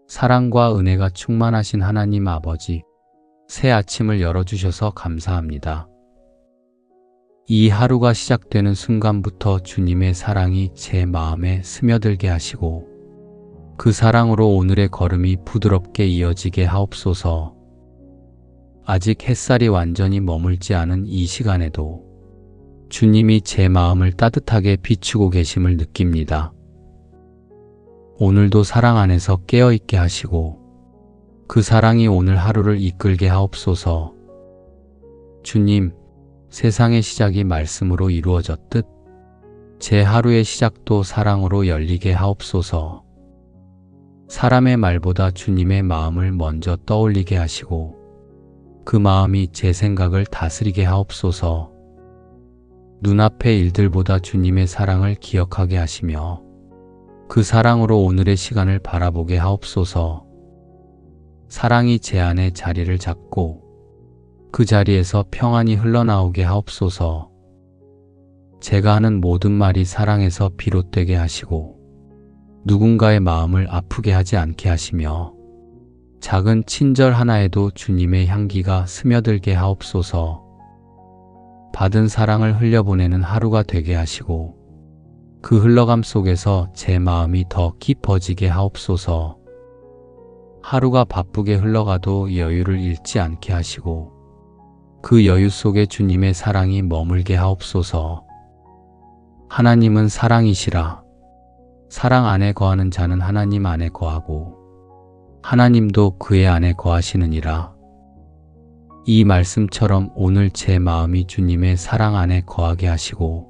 사랑과 은혜가 충만하신 하나님 아버지, 새 아침을 열어주셔서 감사합니다. 이 하루가 시작되는 순간부터 주님의 사랑이 제 마음에 스며들게 하시고 그 사랑으로 오늘의 걸음이 부드럽게 이어지게 하옵소서. 아직 햇살이 완전히 머물지 않은 이 시간에도 주님이 제 마음을 따뜻하게 비추고 계심을 느낍니다. 오늘도 사랑 안에서 깨어있게 하시고 그 사랑이 오늘 하루를 이끌게 하옵소서. 주님, 세상의 시작이 말씀으로 이루어졌듯 제 하루의 시작도 사랑으로 열리게 하옵소서. 사람의 말보다 주님의 마음을 먼저 떠올리게 하시고 그 마음이 제 생각을 다스리게 하옵소서. 눈앞의 일들보다 주님의 사랑을 기억하게 하시며 그 사랑으로 오늘의 시간을 바라보게 하옵소서. 사랑이 제 안에 자리를 잡고 그 자리에서 평안이 흘러나오게 하옵소서. 제가 하는 모든 말이 사랑에서 비롯되게 하시고 누군가의 마음을 아프게 하지 않게 하시며 작은 친절 하나에도 주님의 향기가 스며들게 하옵소서. 받은 사랑을 흘려보내는 하루가 되게 하시고 그 흘러감 속에서 제 마음이 더 깊어지게 하옵소서. 하루가 바쁘게 흘러가도 여유를 잃지 않게 하시고 그 여유 속에 주님의 사랑이 머물게 하옵소서. 하나님은 사랑이시라. 사랑 안에 거하는 자는 하나님 안에 거하고 하나님도 그의 안에 거하시느니라. 이 말씀처럼 오늘 제 마음이 주님의 사랑 안에 거하게 하시고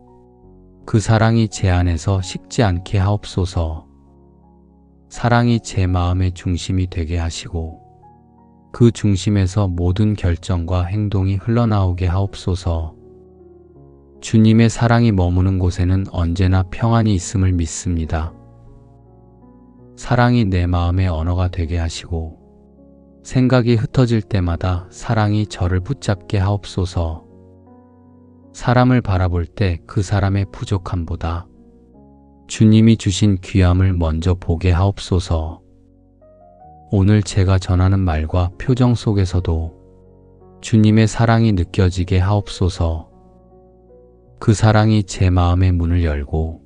그 사랑이 제 안에서 식지 않게 하옵소서. 사랑이 제 마음의 중심이 되게 하시고 그 중심에서 모든 결정과 행동이 흘러나오게 하옵소서. 주님의 사랑이 머무는 곳에는 언제나 평안이 있음을 믿습니다. 사랑이 내 마음의 언어가 되게 하시고 생각이 흩어질 때마다 사랑이 저를 붙잡게 하옵소서. 사람을 바라볼 때 그 사람의 부족함보다 주님이 주신 귀함을 먼저 보게 하옵소서. 오늘 제가 전하는 말과 표정 속에서도 주님의 사랑이 느껴지게 하옵소서. 그 사랑이 제 마음의 문을 열고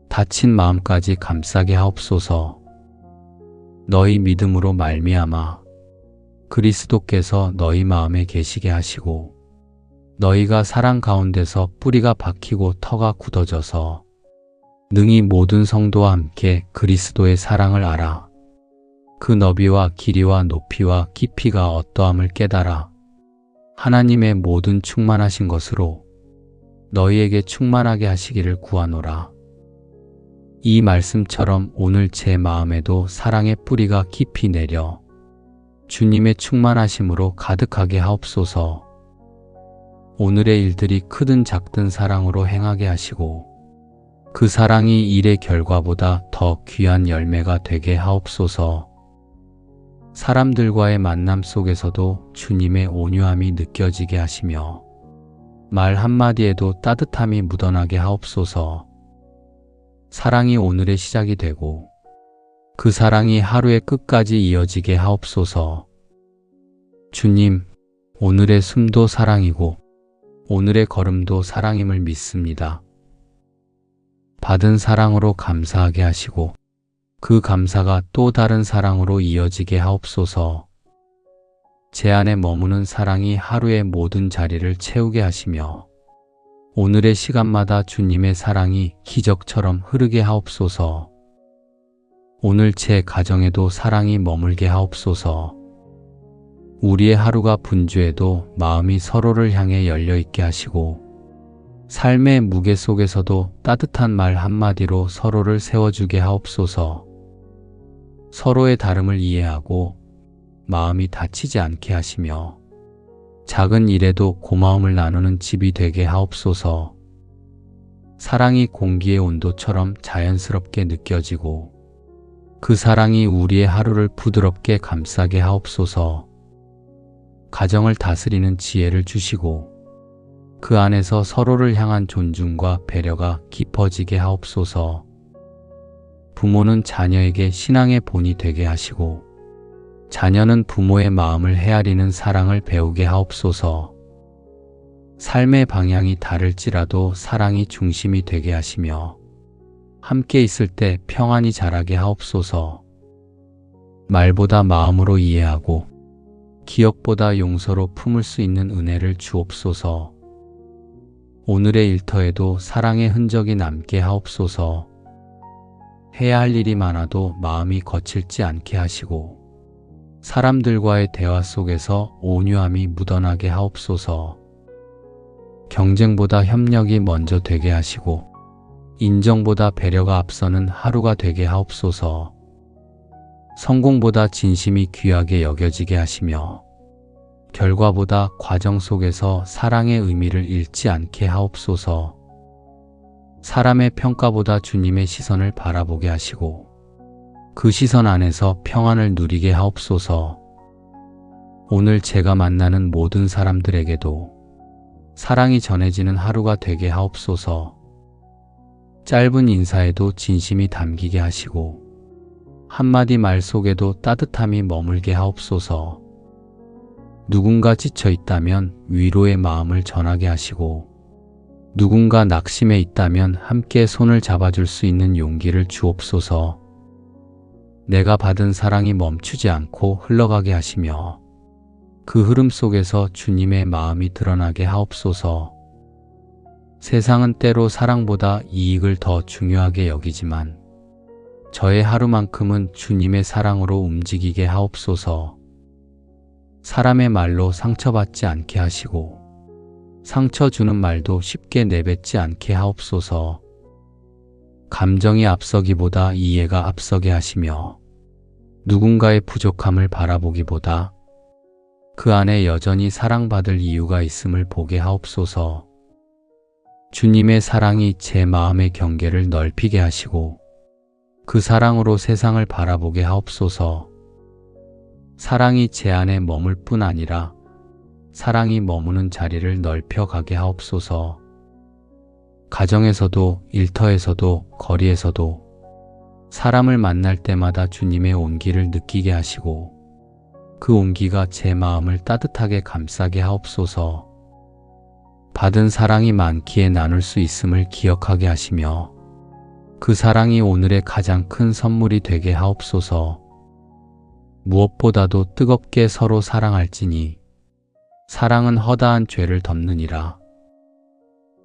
닫힌 마음까지 감싸게 하옵소서. 너희 믿음으로 말미암아 그리스도께서 너희 마음에 계시게 하시고 너희가 사랑 가운데서 뿌리가 박히고 터가 굳어져서 능히 모든 성도와 함께 그리스도의 사랑을 알아 그 너비와 길이와 높이와 깊이가 어떠함을 깨달아 하나님의 모든 충만하신 것으로 너희에게 충만하게 하시기를 구하노라. 이 말씀처럼 오늘 제 마음에도 사랑의 뿌리가 깊이 내려 주님의 충만하심으로 가득하게 하옵소서. 오늘의 일들이 크든 작든 사랑으로 행하게 하시고 그 사랑이 일의 결과보다 더 귀한 열매가 되게 하옵소서. 사람들과의 만남 속에서도 주님의 온유함이 느껴지게 하시며 말 한마디에도 따뜻함이 묻어나게 하옵소서. 사랑이 오늘의 시작이 되고 그 사랑이 하루의 끝까지 이어지게 하옵소서. 주님, 오늘의 숨도 사랑이고 오늘의 걸음도 사랑임을 믿습니다. 받은 사랑으로 감사하게 하시고 그 감사가 또 다른 사랑으로 이어지게 하옵소서. 제 안에 머무는 사랑이 하루의 모든 자리를 채우게 하시며 오늘의 시간마다 주님의 사랑이 기적처럼 흐르게 하옵소서. 오늘 제 가정에도 사랑이 머물게 하옵소서. 우리의 하루가 분주해도 마음이 서로를 향해 열려있게 하시고 삶의 무게 속에서도 따뜻한 말 한마디로 서로를 세워주게 하옵소서. 서로의 다름을 이해하고 마음이 다치지 않게 하시며 작은 일에도 고마움을 나누는 집이 되게 하옵소서. 사랑이 공기의 온도처럼 자연스럽게 느껴지고 그 사랑이 우리의 하루를 부드럽게 감싸게 하옵소서. 가정을 다스리는 지혜를 주시고 그 안에서 서로를 향한 존중과 배려가 깊어지게 하옵소서. 부모는 자녀에게 신앙의 본이 되게 하시고 자녀는 부모의 마음을 헤아리는 사랑을 배우게 하옵소서. 삶의 방향이 다를지라도 사랑이 중심이 되게 하시며 함께 있을 때 평안히 자라게 하옵소서. 말보다 마음으로 이해하고 기억보다 용서로 품을 수 있는 은혜를 주옵소서. 오늘의 일터에도 사랑의 흔적이 남게 하옵소서. 해야 할 일이 많아도 마음이 거칠지 않게 하시고 사람들과의 대화 속에서 온유함이 묻어나게 하옵소서. 경쟁보다 협력이 먼저 되게 하시고 인정보다 배려가 앞서는 하루가 되게 하옵소서. 성공보다 진심이 귀하게 여겨지게 하시며 결과보다 과정 속에서 사랑의 의미를 잃지 않게 하옵소서. 사람의 평가보다 주님의 시선을 바라보게 하시고 그 시선 안에서 평안을 누리게 하옵소서. 오늘 제가 만나는 모든 사람들에게도 사랑이 전해지는 하루가 되게 하옵소서. 짧은 인사에도 진심이 담기게 하시고 한마디 말 속에도 따뜻함이 머물게 하옵소서. 누군가 지쳐 있다면 위로의 마음을 전하게 하시고 누군가 낙심해 있다면 함께 손을 잡아줄 수 있는 용기를 주옵소서. 내가 받은 사랑이 멈추지 않고 흘러가게 하시며 그 흐름 속에서 주님의 마음이 드러나게 하옵소서. 세상은 때로 사랑보다 이익을 더 중요하게 여기지만 저의 하루만큼은 주님의 사랑으로 움직이게 하옵소서. 사람의 말로 상처받지 않게 하시고 상처 주는 말도 쉽게 내뱉지 않게 하옵소서. 감정이 앞서기보다 이해가 앞서게 하시며 누군가의 부족함을 바라보기보다 그 안에 여전히 사랑받을 이유가 있음을 보게 하옵소서. 주님의 사랑이 제 마음의 경계를 넓히게 하시고 그 사랑으로 세상을 바라보게 하옵소서. 사랑이 제 안에 머물 뿐 아니라 사랑이 머무는 자리를 넓혀가게 하옵소서. 가정에서도 일터에서도 거리에서도 사람을 만날 때마다 주님의 온기를 느끼게 하시고 그 온기가 제 마음을 따뜻하게 감싸게 하옵소서. 받은 사랑이 많기에 나눌 수 있음을 기억하게 하시며 그 사랑이 오늘의 가장 큰 선물이 되게 하옵소서. 무엇보다도 뜨겁게 서로 사랑할지니 사랑은 허다한 죄를 덮느니라.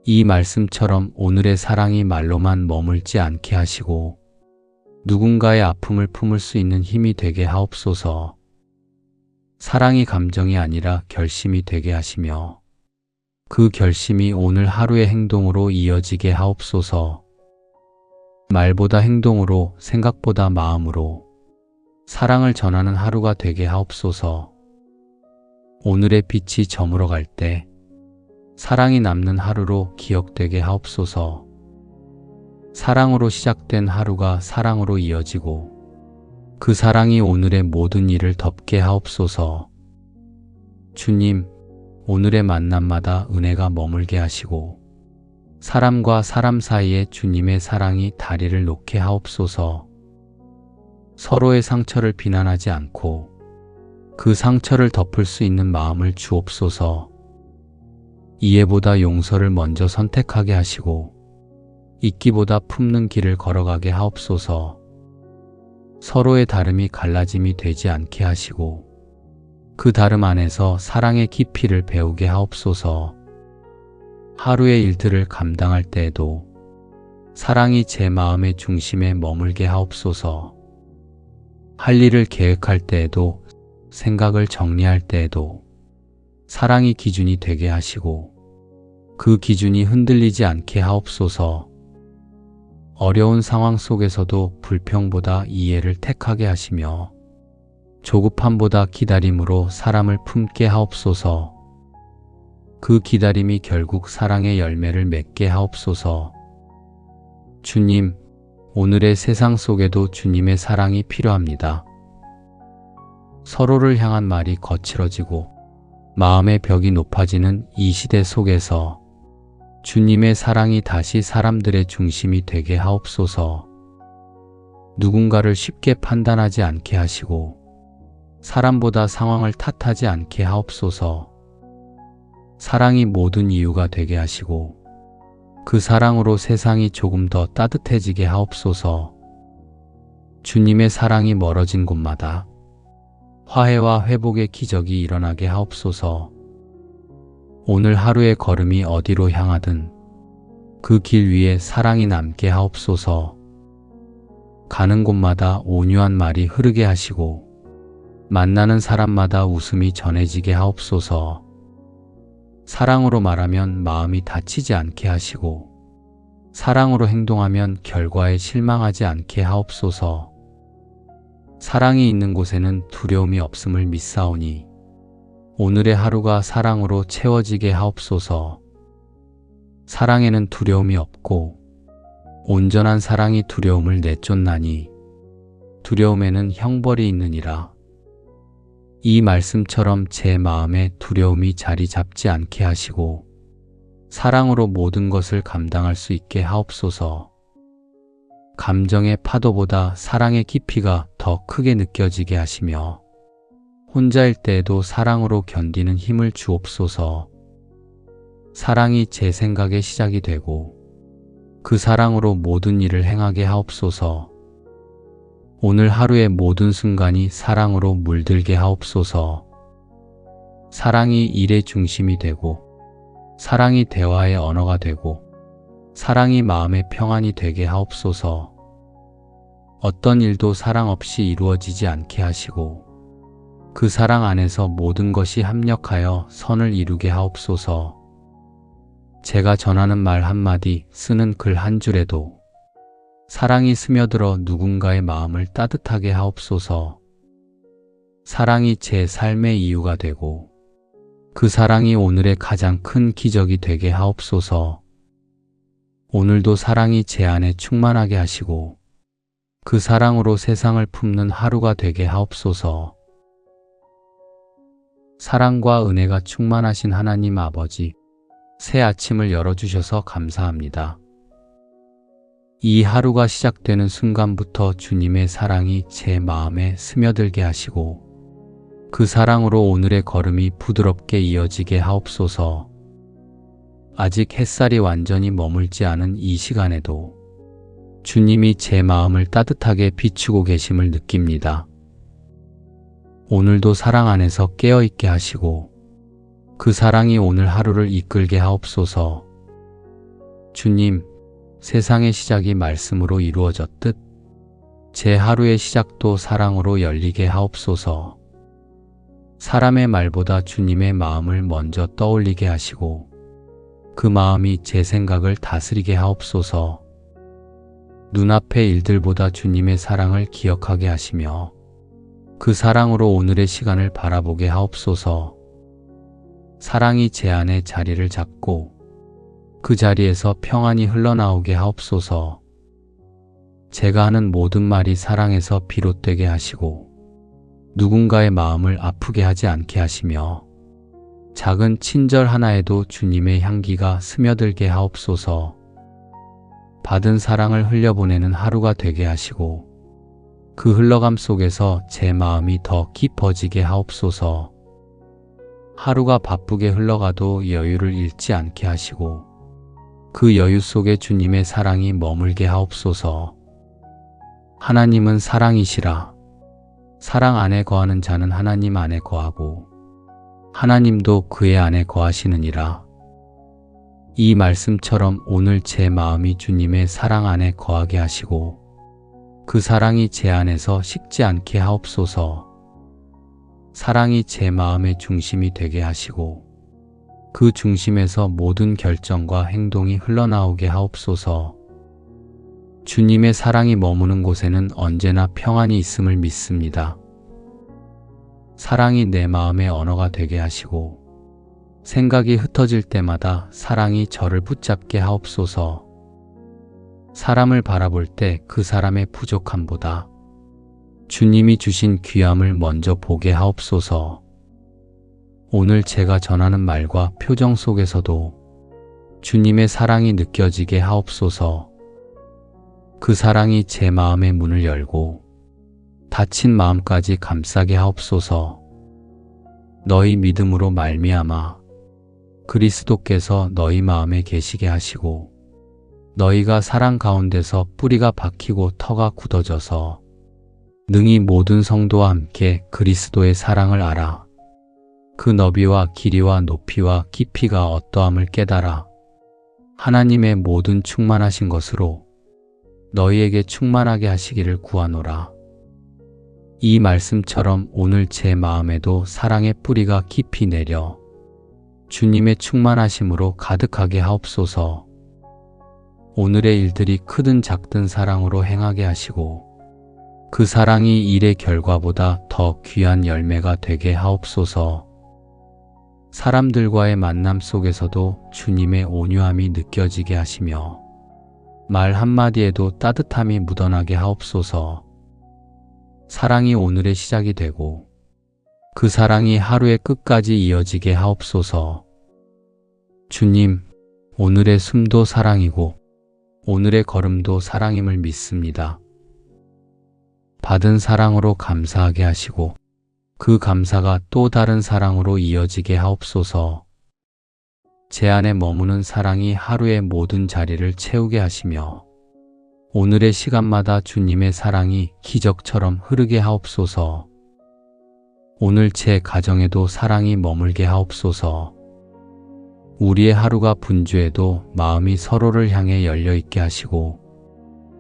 이 말씀처럼 오늘의 사랑이 말로만 머물지 않게 하시고 누군가의 아픔을 품을 수 있는 힘이 되게 하옵소서. 사랑이 감정이 아니라 결심이 되게 하시며 그 결심이 오늘 하루의 행동으로 이어지게 하옵소서. 말보다 행동으로, 생각보다 마음으로 사랑을 전하는 하루가 되게 하옵소서. 오늘의 빛이 저물어갈 때 사랑이 남는 하루로 기억되게 하옵소서. 사랑으로 시작된 하루가 사랑으로 이어지고 그 사랑이 오늘의 모든 일을 덮게 하옵소서. 주님, 오늘의 만남마다 은혜가 머물게 하시고 사람과 사람 사이에 주님의 사랑이 다리를 놓게 하옵소서. 서로의 상처를 비난하지 않고 그 상처를 덮을 수 있는 마음을 주옵소서. 이해보다 용서를 먼저 선택하게 하시고 잊기보다 품는 길을 걸어가게 하옵소서. 서로의 다름이 갈라짐이 되지 않게 하시고 그 다름 안에서 사랑의 깊이를 배우게 하옵소서. 하루의 일들을 감당할 때에도 사랑이 제 마음의 중심에 머물게 하옵소서. 할 일을 계획할 때에도 생각을 정리할 때에도 사랑이 기준이 되게 하시고 그 기준이 흔들리지 않게 하옵소서. 어려운 상황 속에서도 불평보다 이해를 택하게 하시며 조급함보다 기다림으로 사람을 품게 하옵소서. 그 기다림이 결국 사랑의 열매를 맺게 하옵소서. 주님, 오늘의 세상 속에도 주님의 사랑이 필요합니다. 서로를 향한 말이 거칠어지고 마음의 벽이 높아지는 이 시대 속에서 주님의 사랑이 다시 사람들의 중심이 되게 하옵소서. 누군가를 쉽게 판단하지 않게 하시고 사람보다 상황을 탓하지 않게 하옵소서. 사랑이 모든 이유가 되게 하시고 그 사랑으로 세상이 조금 더 따뜻해지게 하옵소서. 주님의 사랑이 멀어진 곳마다 화해와 회복의 기적이 일어나게 하옵소서. 오늘 하루의 걸음이 어디로 향하든 그 길 위에 사랑이 남게 하옵소서. 가는 곳마다 온유한 말이 흐르게 하시고 만나는 사람마다 웃음이 전해지게 하옵소서. 사랑으로 말하면 마음이 다치지 않게 하시고 사랑으로 행동하면 결과에 실망하지 않게 하옵소서. 사랑이 있는 곳에는 두려움이 없음을 믿사오니 오늘의 하루가 사랑으로 채워지게 하옵소서. 사랑에는 두려움이 없고 온전한 사랑이 두려움을 내쫓나니 두려움에는 형벌이 있느니라. 이 말씀처럼 제 마음에 두려움이 자리 잡지 않게 하시고 사랑으로 모든 것을 감당할 수 있게 하옵소서. 감정의 파도보다 사랑의 깊이가 더 크게 느껴지게 하시며 혼자일 때에도 사랑으로 견디는 힘을 주옵소서. 사랑이 제 생각의 시작이 되고 그 사랑으로 모든 일을 행하게 하옵소서. 오늘 하루의 모든 순간이 사랑으로 물들게 하옵소서. 사랑이 일의 중심이 되고 사랑이 대화의 언어가 되고 사랑이 마음의 평안이 되게 하옵소서. 어떤 일도 사랑 없이 이루어지지 않게 하시고 그 사랑 안에서 모든 것이 합력하여 선을 이루게 하옵소서. 제가 전하는 말 한마디, 쓰는 글 한 줄에도 사랑이 스며들어 누군가의 마음을 따뜻하게 하옵소서. 사랑이 제 삶의 이유가 되고 그 사랑이 오늘의 가장 큰 기적이 되게 하옵소서. 오늘도 사랑이 제 안에 충만하게 하시고 그 사랑으로 세상을 품는 하루가 되게 하옵소서. 사랑과 은혜가 충만하신 하나님 아버지, 새 아침을 열어주셔서 감사합니다. 이 하루가 시작되는 순간부터 주님의 사랑이 제 마음에 스며들게 하시고 그 사랑으로 오늘의 걸음이 부드럽게 이어지게 하옵소서. 아직 햇살이 완전히 머물지 않은 이 시간에도 주님이 제 마음을 따뜻하게 비추고 계심을 느낍니다. 오늘도 사랑 안에서 깨어있게 하시고 그 사랑이 오늘 하루를 이끌게 하옵소서. 주님, 세상의 시작이 말씀으로 이루어졌듯 제 하루의 시작도 사랑으로 열리게 하옵소서. 사람의 말보다 주님의 마음을 먼저 떠올리게 하시고 그 마음이 제 생각을 다스리게 하옵소서. 눈앞의 일들보다 주님의 사랑을 기억하게 하시며 그 사랑으로 오늘의 시간을 바라보게 하옵소서. 사랑이 제 안에 자리를 잡고 그 자리에서 평안이 흘러나오게 하옵소서. 제가 하는 모든 말이 사랑에서 비롯되게 하시고 누군가의 마음을 아프게 하지 않게 하시며 작은 친절 하나에도 주님의 향기가 스며들게 하옵소서. 받은 사랑을 흘려보내는 하루가 되게 하시고 그 흘러감 속에서 제 마음이 더 깊어지게 하옵소서. 하루가 바쁘게 흘러가도 여유를 잃지 않게 하시고 그 여유 속에 주님의 사랑이 머물게 하옵소서. 하나님은 사랑이시라. 사랑 안에 거하는 자는 하나님 안에 거하고 하나님도 그의 안에 거하시느니라. 이 말씀처럼 오늘 제 마음이 주님의 사랑 안에 거하게 하시고 그 사랑이 제 안에서 식지 않게 하옵소서. 사랑이 제 마음의 중심이 되게 하시고 그 중심에서 모든 결정과 행동이 흘러나오게 하옵소서. 주님의 사랑이 머무는 곳에는 언제나 평안이 있음을 믿습니다. 사랑이 내 마음의 언어가 되게 하시고 생각이 흩어질 때마다 사랑이 저를 붙잡게 하옵소서. 사람을 바라볼 때 그 사람의 부족함보다 주님이 주신 귀함을 먼저 보게 하옵소서. 오늘 제가 전하는 말과 표정 속에서도 주님의 사랑이 느껴지게 하옵소서. 그 사랑이 제 마음의 문을 열고 닫힌 마음까지 감싸게 하옵소서. 너희 믿음으로 말미암아 그리스도께서 너희 마음에 계시게 하시고 너희가 사랑 가운데서 뿌리가 박히고 터가 굳어져서 능히 모든 성도와 함께 그리스도의 사랑을 알아 그 너비와 길이와 높이와 깊이가 어떠함을 깨달아 하나님의 모든 충만하신 것으로 너희에게 충만하게 하시기를 구하노라. 이 말씀처럼 오늘 제 마음에도 사랑의 뿌리가 깊이 내려 주님의 충만하심으로 가득하게 하옵소서. 오늘의 일들이 크든 작든 사랑으로 행하게 하시고 그 사랑이 일의 결과보다 더 귀한 열매가 되게 하옵소서. 사람들과의 만남 속에서도 주님의 온유함이 느껴지게 하시며 말 한마디에도 따뜻함이 묻어나게 하옵소서. 사랑이 오늘의 시작이 되고 그 사랑이 하루의 끝까지 이어지게 하옵소서. 주님, 오늘의 숨도 사랑이고 오늘의 걸음도 사랑임을 믿습니다. 받은 사랑으로 감사하게 하시고 그 감사가 또 다른 사랑으로 이어지게 하옵소서. 제 안에 머무는 사랑이 하루의 모든 자리를 채우게 하시며 오늘의 시간마다 주님의 사랑이 기적처럼 흐르게 하옵소서. 오늘 제 가정에도 사랑이 머물게 하옵소서. 우리의 하루가 분주해도 마음이 서로를 향해 열려있게 하시고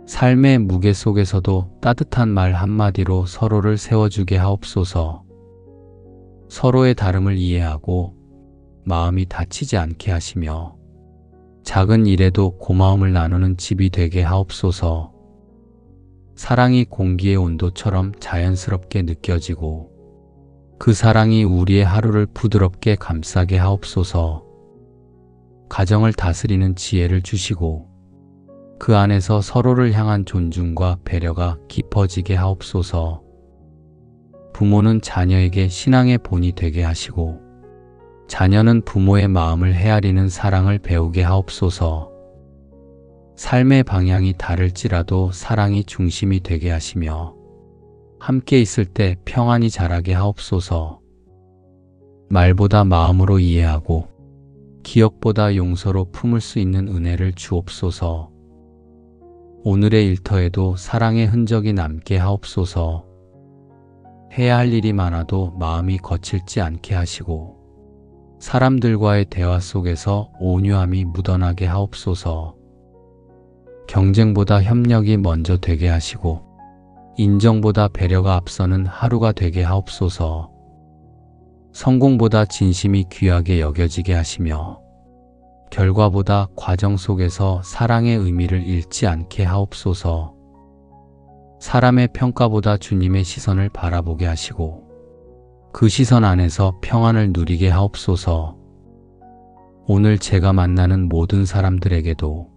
삶의 무게 속에서도 따뜻한 말 한마디로 서로를 세워주게 하옵소서. 서로의 다름을 이해하고 마음이 다치지 않게 하시며 작은 일에도 고마움을 나누는 집이 되게 하옵소서. 사랑이 공기의 온도처럼 자연스럽게 느껴지고 그 사랑이 우리의 하루를 부드럽게 감싸게 하옵소서. 가정을 다스리는 지혜를 주시고 그 안에서 서로를 향한 존중과 배려가 깊어지게 하옵소서. 부모는 자녀에게 신앙의 본이 되게 하시고 자녀는 부모의 마음을 헤아리는 사랑을 배우게 하옵소서. 삶의 방향이 다를지라도 사랑이 중심이 되게 하시며 함께 있을 때 평안이 자라게 하옵소서. 말보다 마음으로 이해하고 기억보다 용서로 품을 수 있는 은혜를 주옵소서. 오늘의 일터에도 사랑의 흔적이 남게 하옵소서. 해야 할 일이 많아도 마음이 거칠지 않게 하시고 사람들과의 대화 속에서 온유함이 묻어나게 하옵소서. 경쟁보다 협력이 먼저 되게 하시고 인정보다 배려가 앞서는 하루가 되게 하옵소서. 성공보다 진심이 귀하게 여겨지게 하시며 결과보다 과정 속에서 사랑의 의미를 잃지 않게 하옵소서. 사람의 평가보다 주님의 시선을 바라보게 하시고 그 시선 안에서 평안을 누리게 하옵소서. 오늘 제가 만나는 모든 사람들에게도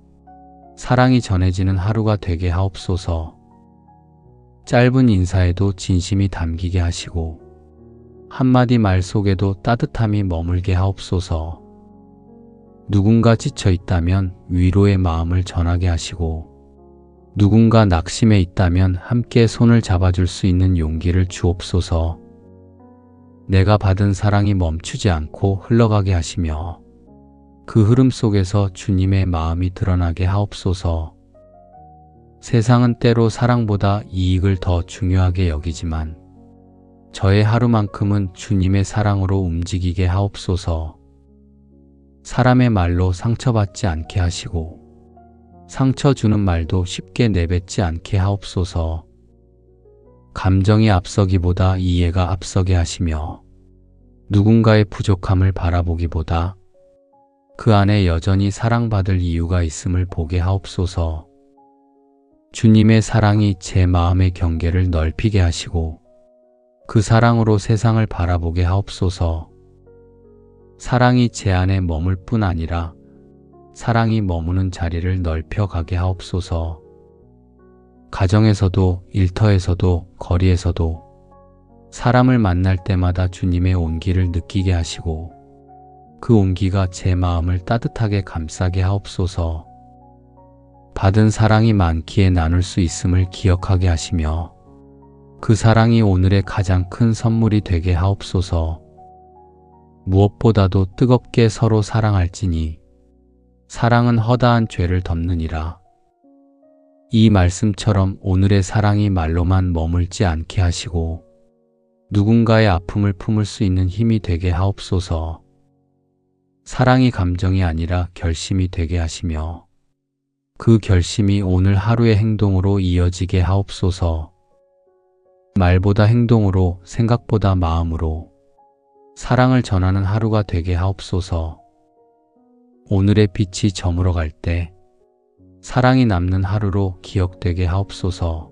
사랑이 전해지는 하루가 되게 하옵소서. 짧은 인사에도 진심이 담기게 하시고 한마디 말 속에도 따뜻함이 머물게 하옵소서. 누군가 지쳐 있다면 위로의 마음을 전하게 하시고 누군가 낙심해 있다면 함께 손을 잡아줄 수 있는 용기를 주옵소서. 내가 받은 사랑이 멈추지 않고 흘러가게 하시며 그 흐름 속에서 주님의 마음이 드러나게 하옵소서. 세상은 때로 사랑보다 이익을 더 중요하게 여기지만 저의 하루만큼은 주님의 사랑으로 움직이게 하옵소서. 사람의 말로 상처받지 않게 하시고 상처 주는 말도 쉽게 내뱉지 않게 하옵소서. 감정이 앞서기보다 이해가 앞서게 하시며 누군가의 부족함을 바라보기보다 그 안에 여전히 사랑받을 이유가 있음을 보게 하옵소서. 주님의 사랑이 제 마음의 경계를 넓히게 하시고 그 사랑으로 세상을 바라보게 하옵소서. 사랑이 제 안에 머물 뿐 아니라 사랑이 머무는 자리를 넓혀가게 하옵소서. 가정에서도 일터에서도 거리에서도 사람을 만날 때마다 주님의 온기를 느끼게 하시고 그 온기가 제 마음을 따뜻하게 감싸게 하옵소서. 받은 사랑이 많기에 나눌 수 있음을 기억하게 하시며 그 사랑이 오늘의 가장 큰 선물이 되게 하옵소서. 무엇보다도 뜨겁게 서로 사랑할지니 사랑은 허다한 죄를 덮느니라. 이 말씀처럼 오늘의 사랑이 말로만 머물지 않게 하시고 누군가의 아픔을 품을 수 있는 힘이 되게 하옵소서. 사랑이 감정이 아니라 결심이 되게 하시며 그 결심이 오늘 하루의 행동으로 이어지게 하옵소서. 말보다 행동으로, 생각보다 마음으로 사랑을 전하는 하루가 되게 하옵소서. 오늘의 빛이 저물어 갈 때 사랑이 남는 하루로 기억되게 하옵소서.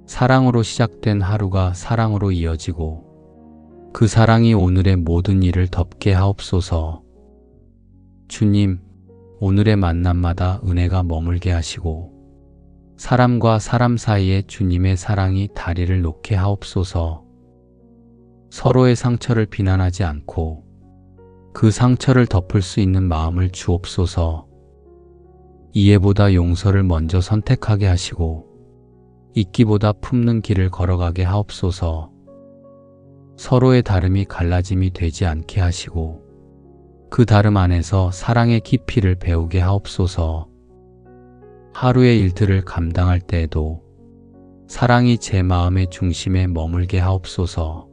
사랑으로 시작된 하루가 사랑으로 이어지고 그 사랑이 오늘의 모든 일을 덮게 하옵소서. 주님, 오늘의 만남마다 은혜가 머물게 하시고 사람과 사람 사이에 주님의 사랑이 다리를 놓게 하옵소서. 서로의 상처를 비난하지 않고 그 상처를 덮을 수 있는 마음을 주옵소서. 이해보다 용서를 먼저 선택하게 하시고 잊기보다 품는 길을 걸어가게 하옵소서. 서로의 다름이 갈라짐이 되지 않게 하시고 그 다름 안에서 사랑의 깊이를 배우게 하옵소서. 하루의 일들을 감당할 때에도 사랑이 제 마음의 중심에 머물게 하옵소서.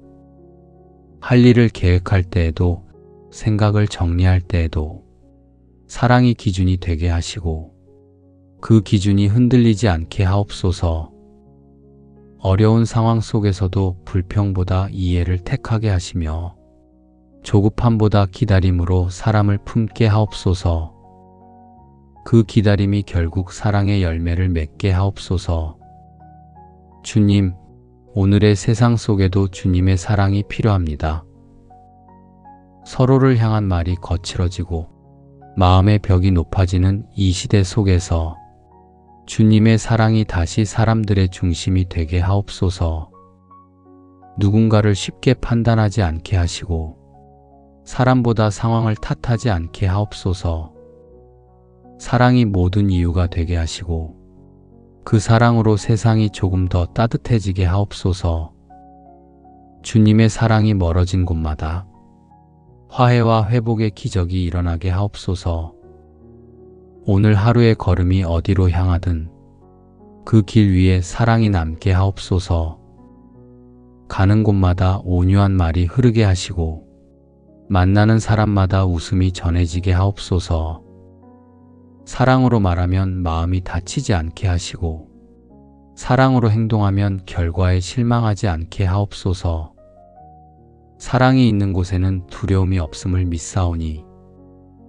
할 일을 계획할 때에도 생각을 정리할 때에도 사랑이 기준이 되게 하시고 그 기준이 흔들리지 않게 하옵소서. 어려운 상황 속에서도 불평보다 이해를 택하게 하시며 조급함보다 기다림으로 사람을 품게 하옵소서. 그 기다림이 결국 사랑의 열매를 맺게 하옵소서. 주님, 오늘의 세상 속에도 주님의 사랑이 필요합니다. 서로를 향한 말이 거칠어지고 마음의 벽이 높아지는 이 시대 속에서 주님의 사랑이 다시 사람들의 중심이 되게 하옵소서. 누군가를 쉽게 판단하지 않게 하시고 사람보다 상황을 탓하지 않게 하옵소서. 사랑이 모든 이유가 되게 하시고 그 사랑으로 세상이 조금 더 따뜻해지게 하옵소서. 주님의 사랑이 멀어진 곳마다 화해와 회복의 기적이 일어나게 하옵소서. 오늘 하루의 걸음이 어디로 향하든 그 길 위에 사랑이 남게 하옵소서. 가는 곳마다 온유한 말이 흐르게 하시고 만나는 사람마다 웃음이 전해지게 하옵소서. 사랑으로 말하면 마음이 다치지 않게 하시고 사랑으로 행동하면 결과에 실망하지 않게 하옵소서. 사랑이 있는 곳에는 두려움이 없음을 믿사오니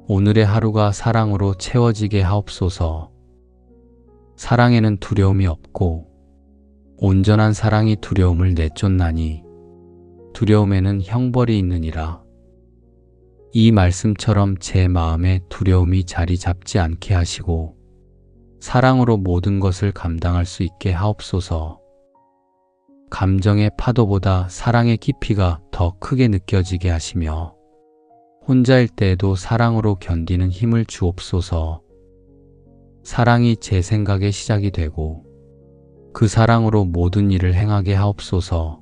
오늘의 하루가 사랑으로 채워지게 하옵소서. 사랑에는 두려움이 없고 온전한 사랑이 두려움을 내쫓나니 두려움에는 형벌이 있느니라. 이 말씀처럼 제 마음에 두려움이 자리 잡지 않게 하시고 사랑으로 모든 것을 감당할 수 있게 하옵소서. 감정의 파도보다 사랑의 깊이가 더 크게 느껴지게 하시며 혼자일 때에도 사랑으로 견디는 힘을 주옵소서. 사랑이 제 생각의 시작이 되고 그 사랑으로 모든 일을 행하게 하옵소서.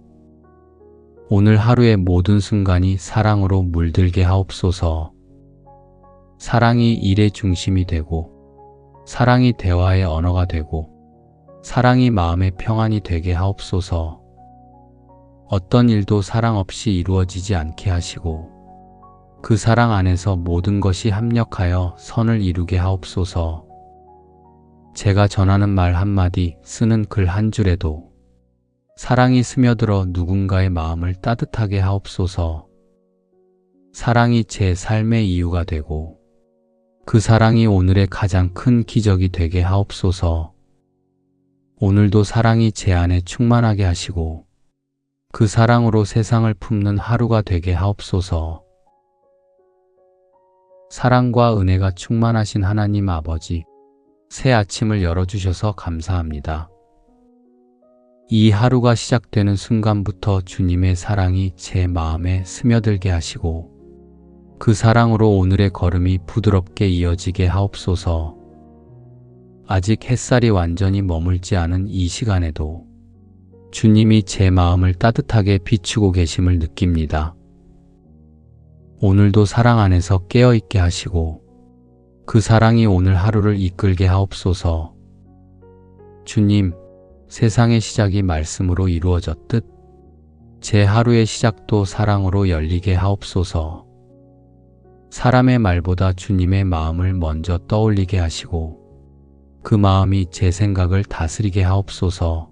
오늘 하루의 모든 순간이 사랑으로 물들게 하옵소서. 사랑이 일의 중심이 되고 사랑이 대화의 언어가 되고 사랑이 마음의 평안이 되게 하옵소서. 어떤 일도 사랑 없이 이루어지지 않게 하시고 그 사랑 안에서 모든 것이 합력하여 선을 이루게 하옵소서. 제가 전하는 말 한마디, 쓰는 글 한 줄에도 사랑이 스며들어 누군가의 마음을 따뜻하게 하옵소서. 사랑이 제 삶의 이유가 되고 그 사랑이 오늘의 가장 큰 기적이 되게 하옵소서. 오늘도 사랑이 제 안에 충만하게 하시고 그 사랑으로 세상을 품는 하루가 되게 하옵소서. 사랑과 은혜가 충만하신 하나님 아버지, 새 아침을 열어주셔서 감사합니다. 이 하루가 시작되는 순간부터 주님의 사랑이 제 마음에 스며들게 하시고 그 사랑으로 오늘의 걸음이 부드럽게 이어지게 하옵소서. 아직 햇살이 완전히 머물지 않은 이 시간에도 주님이 제 마음을 따뜻하게 비추고 계심을 느낍니다. 오늘도 사랑 안에서 깨어있게 하시고 그 사랑이 오늘 하루를 이끌게 하옵소서. 주님, 세상의 시작이 말씀으로 이루어졌듯 제 하루의 시작도 사랑으로 열리게 하옵소서. 사람의 말보다 주님의 마음을 먼저 떠올리게 하시고 그 마음이 제 생각을 다스리게 하옵소서.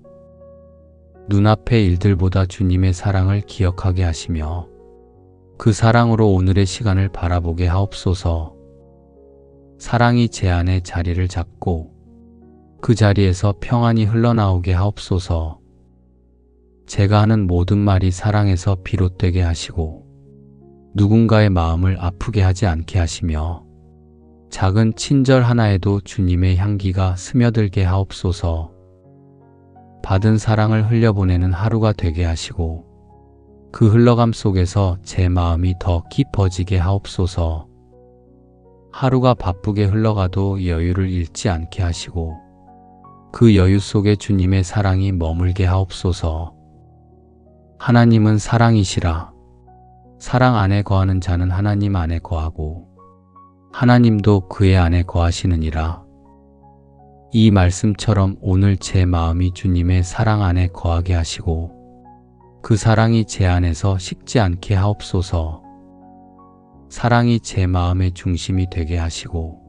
눈앞의 일들보다 주님의 사랑을 기억하게 하시며 그 사랑으로 오늘의 시간을 바라보게 하옵소서. 사랑이 제 안에 자리를 잡고 그 자리에서 평안이 흘러나오게 하옵소서. 제가 하는 모든 말이 사랑에서 비롯되게 하시고 누군가의 마음을 아프게 하지 않게 하시며 작은 친절 하나에도 주님의 향기가 스며들게 하옵소서. 받은 사랑을 흘려보내는 하루가 되게 하시고 그 흘러감 속에서 제 마음이 더 깊어지게 하옵소서. 하루가 바쁘게 흘러가도 여유를 잃지 않게 하시고 그 여유 속에 주님의 사랑이 머물게 하옵소서. 하나님은 사랑이시라. 사랑 안에 거하는 자는 하나님 안에 거하고 하나님도 그의 안에 거하시느니라. 이 말씀처럼 오늘 제 마음이 주님의 사랑 안에 거하게 하시고 그 사랑이 제 안에서 식지 않게 하옵소서. 사랑이 제 마음의 중심이 되게 하시고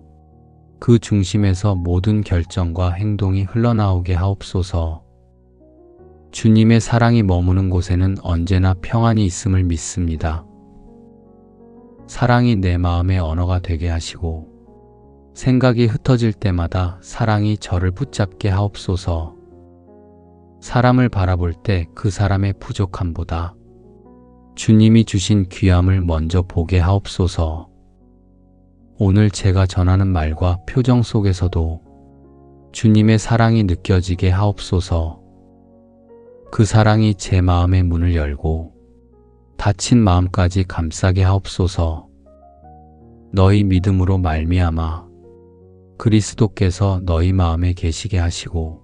그 중심에서 모든 결정과 행동이 흘러나오게 하옵소서. 주님의 사랑이 머무는 곳에는 언제나 평안이 있음을 믿습니다. 사랑이 내 마음의 언어가 되게 하시고 생각이 흩어질 때마다 사랑이 저를 붙잡게 하옵소서. 사람을 바라볼 때 그 사람의 부족함보다 주님이 주신 귀함을 먼저 보게 하옵소서. 오늘 제가 전하는 말과 표정 속에서도 주님의 사랑이 느껴지게 하옵소서. 그 사랑이 제 마음의 문을 열고 닫힌 마음까지 감싸게 하옵소서. 너희 믿음으로 말미암아 그리스도께서 너희 마음에 계시게 하시고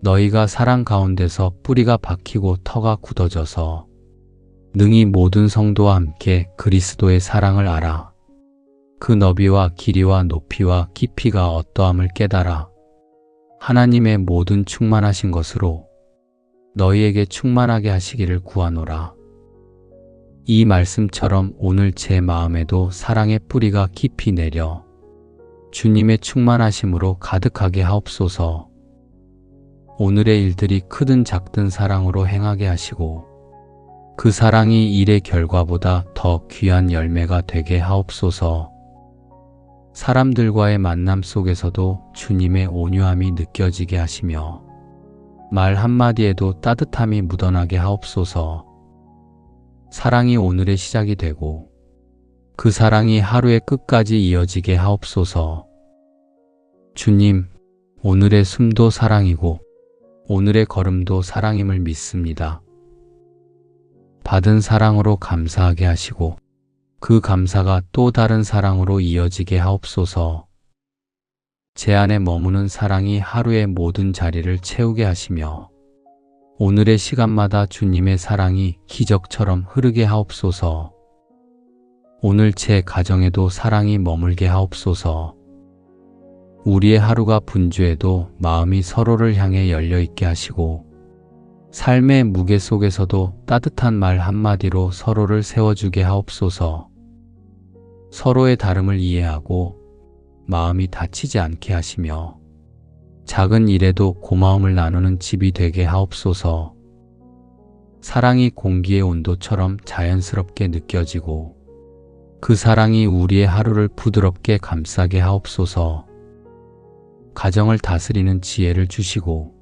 너희가 사랑 가운데서 뿌리가 박히고 터가 굳어져서 능히 모든 성도와 함께 그리스도의 사랑을 알아 그 너비와 길이와 높이와 깊이가 어떠함을 깨달아 하나님의 모든 충만하신 것으로 너희에게 충만하게 하시기를 구하노라. 이 말씀처럼 오늘 제 마음에도 사랑의 뿌리가 깊이 내려 주님의 충만하심으로 가득하게 하옵소서. 오늘의 일들이 크든 작든 사랑으로 행하게 하시고 그 사랑이 일의 결과보다 더 귀한 열매가 되게 하옵소서. 사람들과의 만남 속에서도 주님의 온유함이 느껴지게 하시며 말 한마디에도 따뜻함이 묻어나게 하옵소서. 사랑이 오늘의 시작이 되고 그 사랑이 하루의 끝까지 이어지게 하옵소서. 주님, 오늘의 숨도 사랑이고 오늘의 걸음도 사랑임을 믿습니다. 받은 사랑으로 감사하게 하시고 그 감사가 또 다른 사랑으로 이어지게 하옵소서. 제 안에 머무는 사랑이 하루의 모든 자리를 채우게 하시며 오늘의 시간마다 주님의 사랑이 기적처럼 흐르게 하옵소서. 오늘 제 가정에도 사랑이 머물게 하옵소서. 우리의 하루가 분주해도 마음이 서로를 향해 열려있게 하시고 삶의 무게 속에서도 따뜻한 말 한마디로 서로를 세워주게 하옵소서. 서로의 다름을 이해하고 마음이 다치지 않게 하시며 작은 일에도 고마움을 나누는 집이 되게 하옵소서. 사랑이 공기의 온도처럼 자연스럽게 느껴지고 그 사랑이 우리의 하루를 부드럽게 감싸게 하옵소서. 가정을 다스리는 지혜를 주시고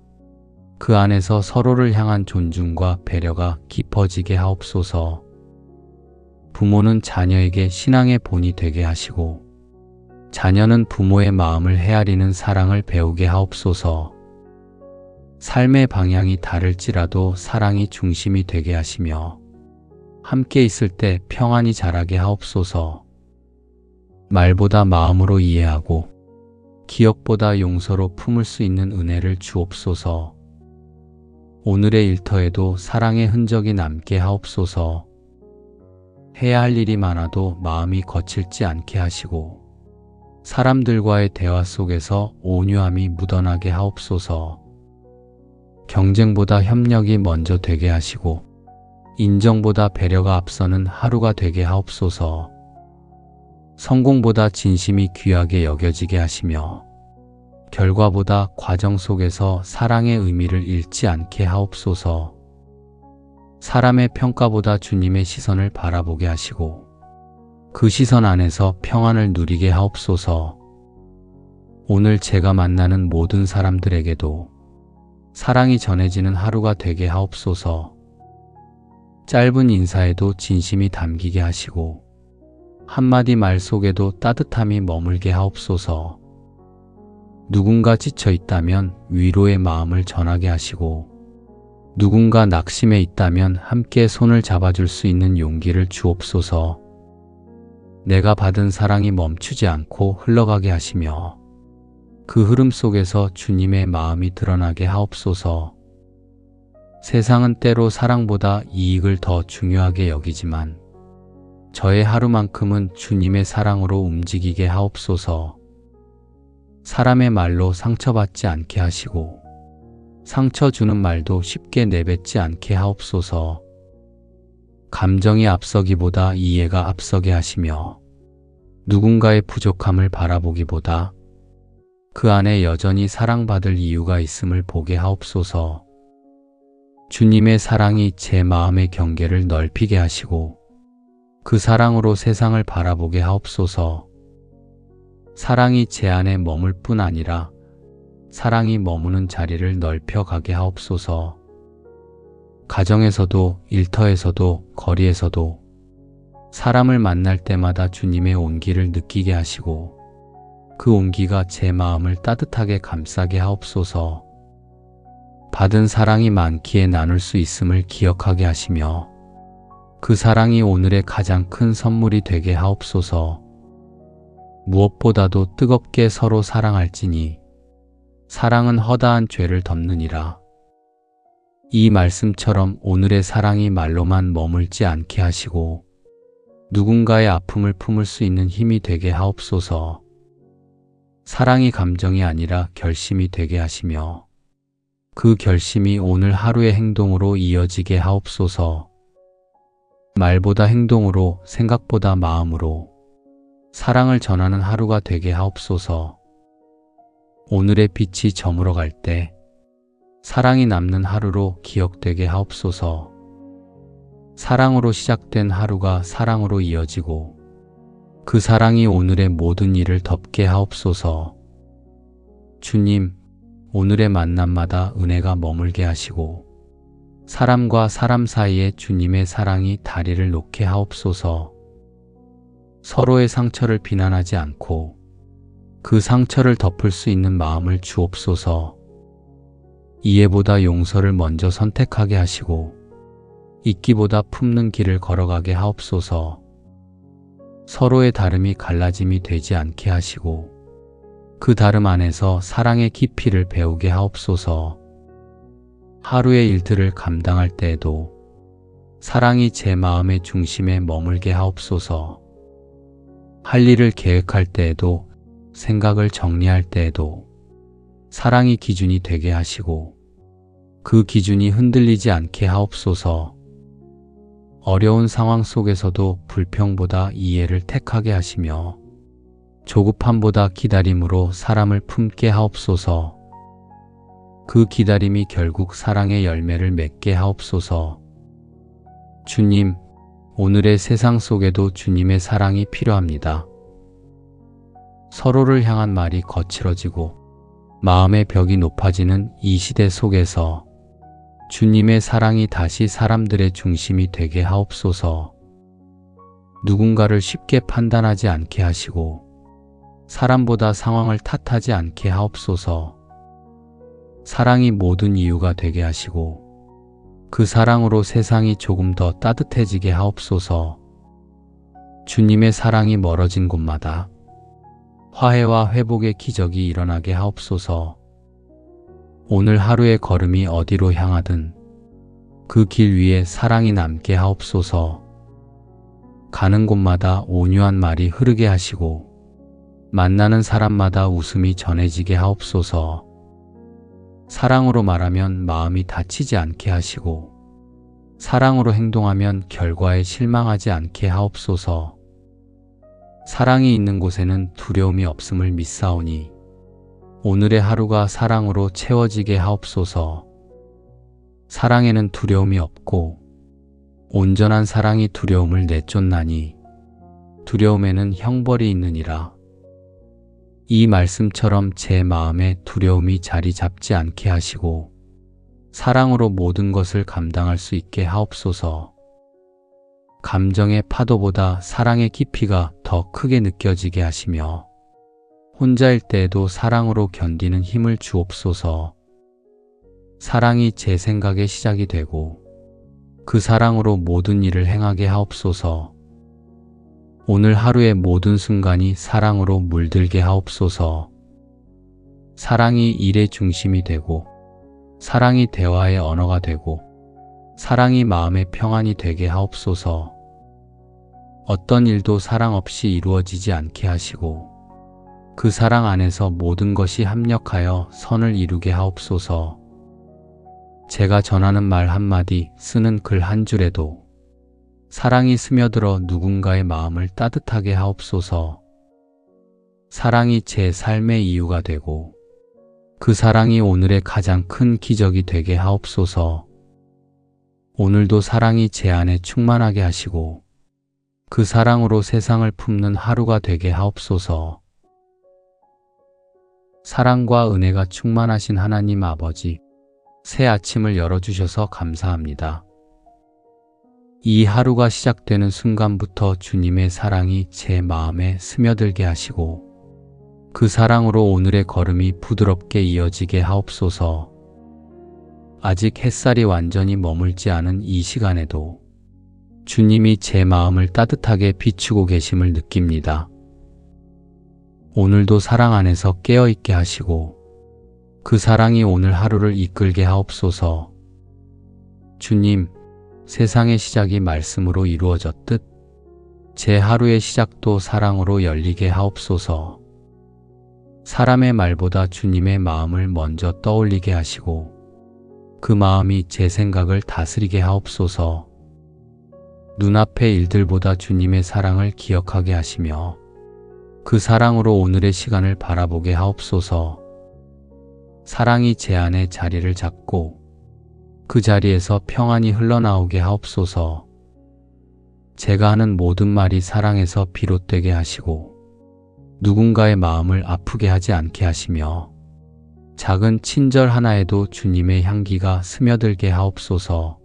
그 안에서 서로를 향한 존중과 배려가 깊어지게 하옵소서. 부모는 자녀에게 신앙의 본이 되게 하시고 자녀는 부모의 마음을 헤아리는 사랑을 배우게 하옵소서. 삶의 방향이 다를지라도 사랑이 중심이 되게 하시며 함께 있을 때 평안이 자라게 하옵소서. 말보다 마음으로 이해하고 기억보다 용서로 품을 수 있는 은혜를 주옵소서. 오늘의 일터에도 사랑의 흔적이 남게 하옵소서. 해야 할 일이 많아도 마음이 거칠지 않게 하시고 사람들과의 대화 속에서 온유함이 묻어나게 하옵소서. 경쟁보다 협력이 먼저 되게 하시고 인정보다 배려가 앞서는 하루가 되게 하옵소서. 성공보다 진심이 귀하게 여겨지게 하시며 결과보다 과정 속에서 사랑의 의미를 잃지 않게 하옵소서. 사람의 평가보다 주님의 시선을 바라보게 하시고 그 시선 안에서 평안을 누리게 하옵소서. 오늘 제가 만나는 모든 사람들에게도 사랑이 전해지는 하루가 되게 하옵소서. 짧은 인사에도 진심이 담기게 하시고 한마디 말 속에도 따뜻함이 머물게 하옵소서. 누군가 지쳐 있다면 위로의 마음을 전하게 하시고 누군가 낙심해 있다면 함께 손을 잡아줄 수 있는 용기를 주옵소서. 내가 받은 사랑이 멈추지 않고 흘러가게 하시며 그 흐름 속에서 주님의 마음이 드러나게 하옵소서. 세상은 때로 사랑보다 이익을 더 중요하게 여기지만 저의 하루만큼은 주님의 사랑으로 움직이게 하옵소서. 사람의 말로 상처받지 않게 하시고 상처 주는 말도 쉽게 내뱉지 않게 하옵소서. 감정이 앞서기보다 이해가 앞서게 하시며 누군가의 부족함을 바라보기보다 그 안에 여전히 사랑받을 이유가 있음을 보게 하옵소서. 주님의 사랑이 제 마음의 경계를 넓히게 하시고 그 사랑으로 세상을 바라보게 하옵소서. 사랑이 제 안에 머물 뿐 아니라 사랑이 머무는 자리를 넓혀가게 하옵소서. 가정에서도 일터에서도 거리에서도 사람을 만날 때마다 주님의 온기를 느끼게 하시고 그 온기가 제 마음을 따뜻하게 감싸게 하옵소서. 받은 사랑이 많기에 나눌 수 있음을 기억하게 하시며 그 사랑이 오늘의 가장 큰 선물이 되게 하옵소서. 무엇보다도 뜨겁게 서로 사랑할지니 사랑은 허다한 죄를 덮느니라. 이 말씀처럼 오늘의 사랑이 말로만 머물지 않게 하시고 누군가의 아픔을 품을 수 있는 힘이 되게 하옵소서. 사랑이 감정이 아니라 결심이 되게 하시며 그 결심이 오늘 하루의 행동으로 이어지게 하옵소서. 말보다 행동으로, 생각보다 마음으로 사랑을 전하는 하루가 되게 하옵소서. 오늘의 빛이 저물어갈 때 사랑이 남는 하루로 기억되게 하옵소서. 사랑으로 시작된 하루가 사랑으로 이어지고 그 사랑이 오늘의 모든 일을 덮게 하옵소서. 주님, 오늘의 만남마다 은혜가 머물게 하시고 사람과 사람 사이에 주님의 사랑이 다리를 놓게 하옵소서. 서로의 상처를 비난하지 않고 그 상처를 덮을 수 있는 마음을 주옵소서. 이해보다 용서를 먼저 선택하게 하시고 잊기보다 품는 길을 걸어가게 하옵소서. 서로의 다름이 갈라짐이 되지 않게 하시고 그 다름 안에서 사랑의 깊이를 배우게 하옵소서. 하루의 일들을 감당할 때에도 사랑이 제 마음의 중심에 머물게 하옵소서. 할 일을 계획할 때에도 생각을 정리할 때에도 사랑이 기준이 되게 하시고 그 기준이 흔들리지 않게 하옵소서. 어려운 상황 속에서도 불평보다 이해를 택하게 하시며 조급함보다 기다림으로 사람을 품게 하옵소서. 그 기다림이 결국 사랑의 열매를 맺게 하옵소서. 주님, 오늘의 세상 속에도 주님의 사랑이 필요합니다. 서로를 향한 말이 거칠어지고 마음의 벽이 높아지는 이 시대 속에서 주님의 사랑이 다시 사람들의 중심이 되게 하옵소서. 누군가를 쉽게 판단하지 않게 하시고 사람보다 상황을 탓하지 않게 하옵소서. 사랑이 모든 이유가 되게 하시고 그 사랑으로 세상이 조금 더 따뜻해지게 하옵소서. 주님의 사랑이 멀어진 곳마다 화해와 회복의 기적이 일어나게 하옵소서. 오늘 하루의 걸음이 어디로 향하든 그 길 위에 사랑이 남게 하옵소서. 가는 곳마다 온유한 말이 흐르게 하시고 만나는 사람마다 웃음이 전해지게 하옵소서. 사랑으로 말하면 마음이 다치지 않게 하시고 사랑으로 행동하면 결과에 실망하지 않게 하옵소서. 사랑이 있는 곳에는 두려움이 없음을 믿사오니 오늘의 하루가 사랑으로 채워지게 하옵소서. 사랑에는 두려움이 없고 온전한 사랑이 두려움을 내쫓나니 두려움에는 형벌이 있느니라. 이 말씀처럼 제 마음에 두려움이 자리 잡지 않게 하시고 사랑으로 모든 것을 감당할 수 있게 하옵소서. 감정의 파도보다 사랑의 깊이가 더 크게 느껴지게 하시며 혼자일 때에도 사랑으로 견디는 힘을 주옵소서. 사랑이 제 생각의 시작이 되고 그 사랑으로 모든 일을 행하게 하옵소서. 오늘 하루의 모든 순간이 사랑으로 물들게 하옵소서. 사랑이 일의 중심이 되고 사랑이 대화의 언어가 되고 사랑이 마음의 평안이 되게 하옵소서. 어떤 일도 사랑 없이 이루어지지 않게 하시고 그 사랑 안에서 모든 것이 합력하여 선을 이루게 하옵소서. 제가 전하는 말 한마디, 쓰는 글 한 줄에도 사랑이 스며들어 누군가의 마음을 따뜻하게 하옵소서. 사랑이 제 삶의 이유가 되고 그 사랑이 오늘의 가장 큰 기적이 되게 하옵소서. 오늘도 사랑이 제 안에 충만하게 하시고 그 사랑으로 세상을 품는 하루가 되게 하옵소서. 사랑과 은혜가 충만하신 하나님 아버지, 새 아침을 열어주셔서 감사합니다. 이 하루가 시작되는 순간부터 주님의 사랑이 제 마음에 스며들게 하시고 그 사랑으로 오늘의 걸음이 부드럽게 이어지게 하옵소서. 아직 햇살이 완전히 머물지 않은 이 시간에도 주님이 제 마음을 따뜻하게 비추고 계심을 느낍니다. 오늘도 사랑 안에서 깨어있게 하시고 그 사랑이 오늘 하루를 이끌게 하옵소서. 주님, 세상의 시작이 말씀으로 이루어졌듯 제 하루의 시작도 사랑으로 열리게 하옵소서. 사람의 말보다 주님의 마음을 먼저 떠올리게 하시고 그 마음이 제 생각을 다스리게 하옵소서. 눈앞의 일들보다 주님의 사랑을 기억하게 하시며 그 사랑으로 오늘의 시간을 바라보게 하옵소서. 사랑이 제 안에 자리를 잡고 그 자리에서 평안이 흘러나오게 하옵소서. 제가 하는 모든 말이 사랑에서 비롯되게 하시고 누군가의 마음을 아프게 하지 않게 하시며 작은 친절 하나에도 주님의 향기가 스며들게 하옵소서.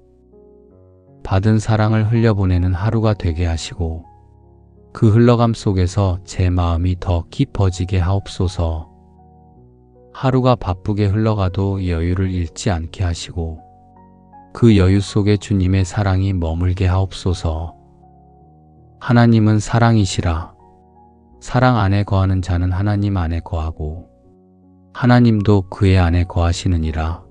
받은 사랑을 흘려보내는 하루가 되게 하시고 그 흘러감 속에서 제 마음이 더 깊어지게 하옵소서. 하루가 바쁘게 흘러가도 여유를 잃지 않게 하시고 그 여유 속에 주님의 사랑이 머물게 하옵소서. 하나님은 사랑이시라. 사랑 안에 거하는 자는 하나님 안에 거하고 하나님도 그의 안에 거하시느니라.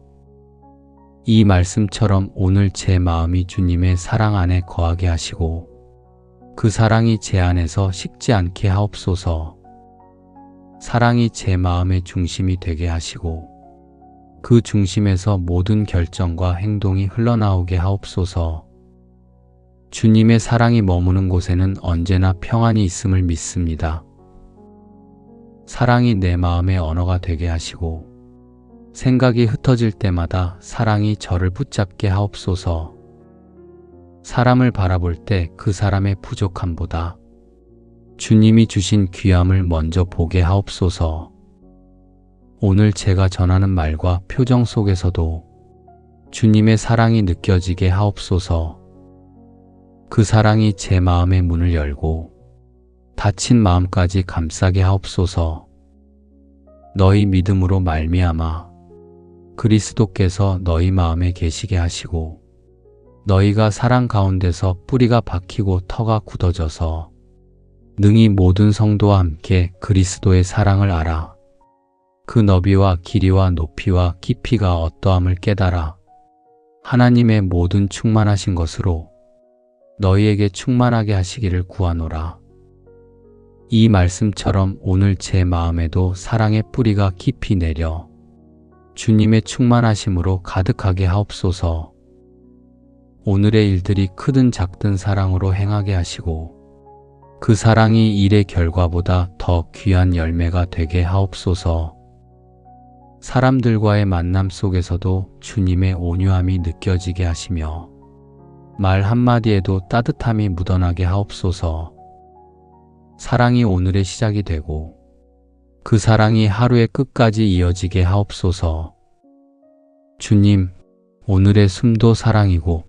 이 말씀처럼 오늘 제 마음이 주님의 사랑 안에 거하게 하시고 그 사랑이 제 안에서 식지 않게 하옵소서. 사랑이 제 마음의 중심이 되게 하시고 그 중심에서 모든 결정과 행동이 흘러나오게 하옵소서. 주님의 사랑이 머무는 곳에는 언제나 평안이 있음을 믿습니다. 사랑이 내 마음의 언어가 되게 하시고 생각이 흩어질 때마다 사랑이 저를 붙잡게 하옵소서. 사람을 바라볼 때 그 사람의 부족함보다 주님이 주신 귀함을 먼저 보게 하옵소서. 오늘 제가 전하는 말과 표정 속에서도 주님의 사랑이 느껴지게 하옵소서. 그 사랑이 제 마음의 문을 열고 닫힌 마음까지 감싸게 하옵소서. 너희 믿음으로 말미암아 그리스도께서 너희 마음에 계시게 하시고 너희가 사랑 가운데서 뿌리가 박히고 터가 굳어져서 능히 모든 성도와 함께 그리스도의 사랑을 알아. 그 너비와 길이와 높이와 깊이가 어떠함을 깨달아. 하나님의 모든 충만하신 것으로 너희에게 충만하게 하시기를 구하노라. 이 말씀처럼 오늘 제 마음에도 사랑의 뿌리가 깊이 내려 주님의 충만하심으로 가득하게 하옵소서. 오늘의 일들이 크든 작든 사랑으로 행하게 하시고 그 사랑이 일의 결과보다 더 귀한 열매가 되게 하옵소서. 사람들과의 만남 속에서도 주님의 온유함이 느껴지게 하시며 말 한마디에도 따뜻함이 묻어나게 하옵소서. 사랑이 오늘의 시작이 되고 그 사랑이 하루의 끝까지 이어지게 하옵소서. 주님, 오늘의 숨도 사랑이고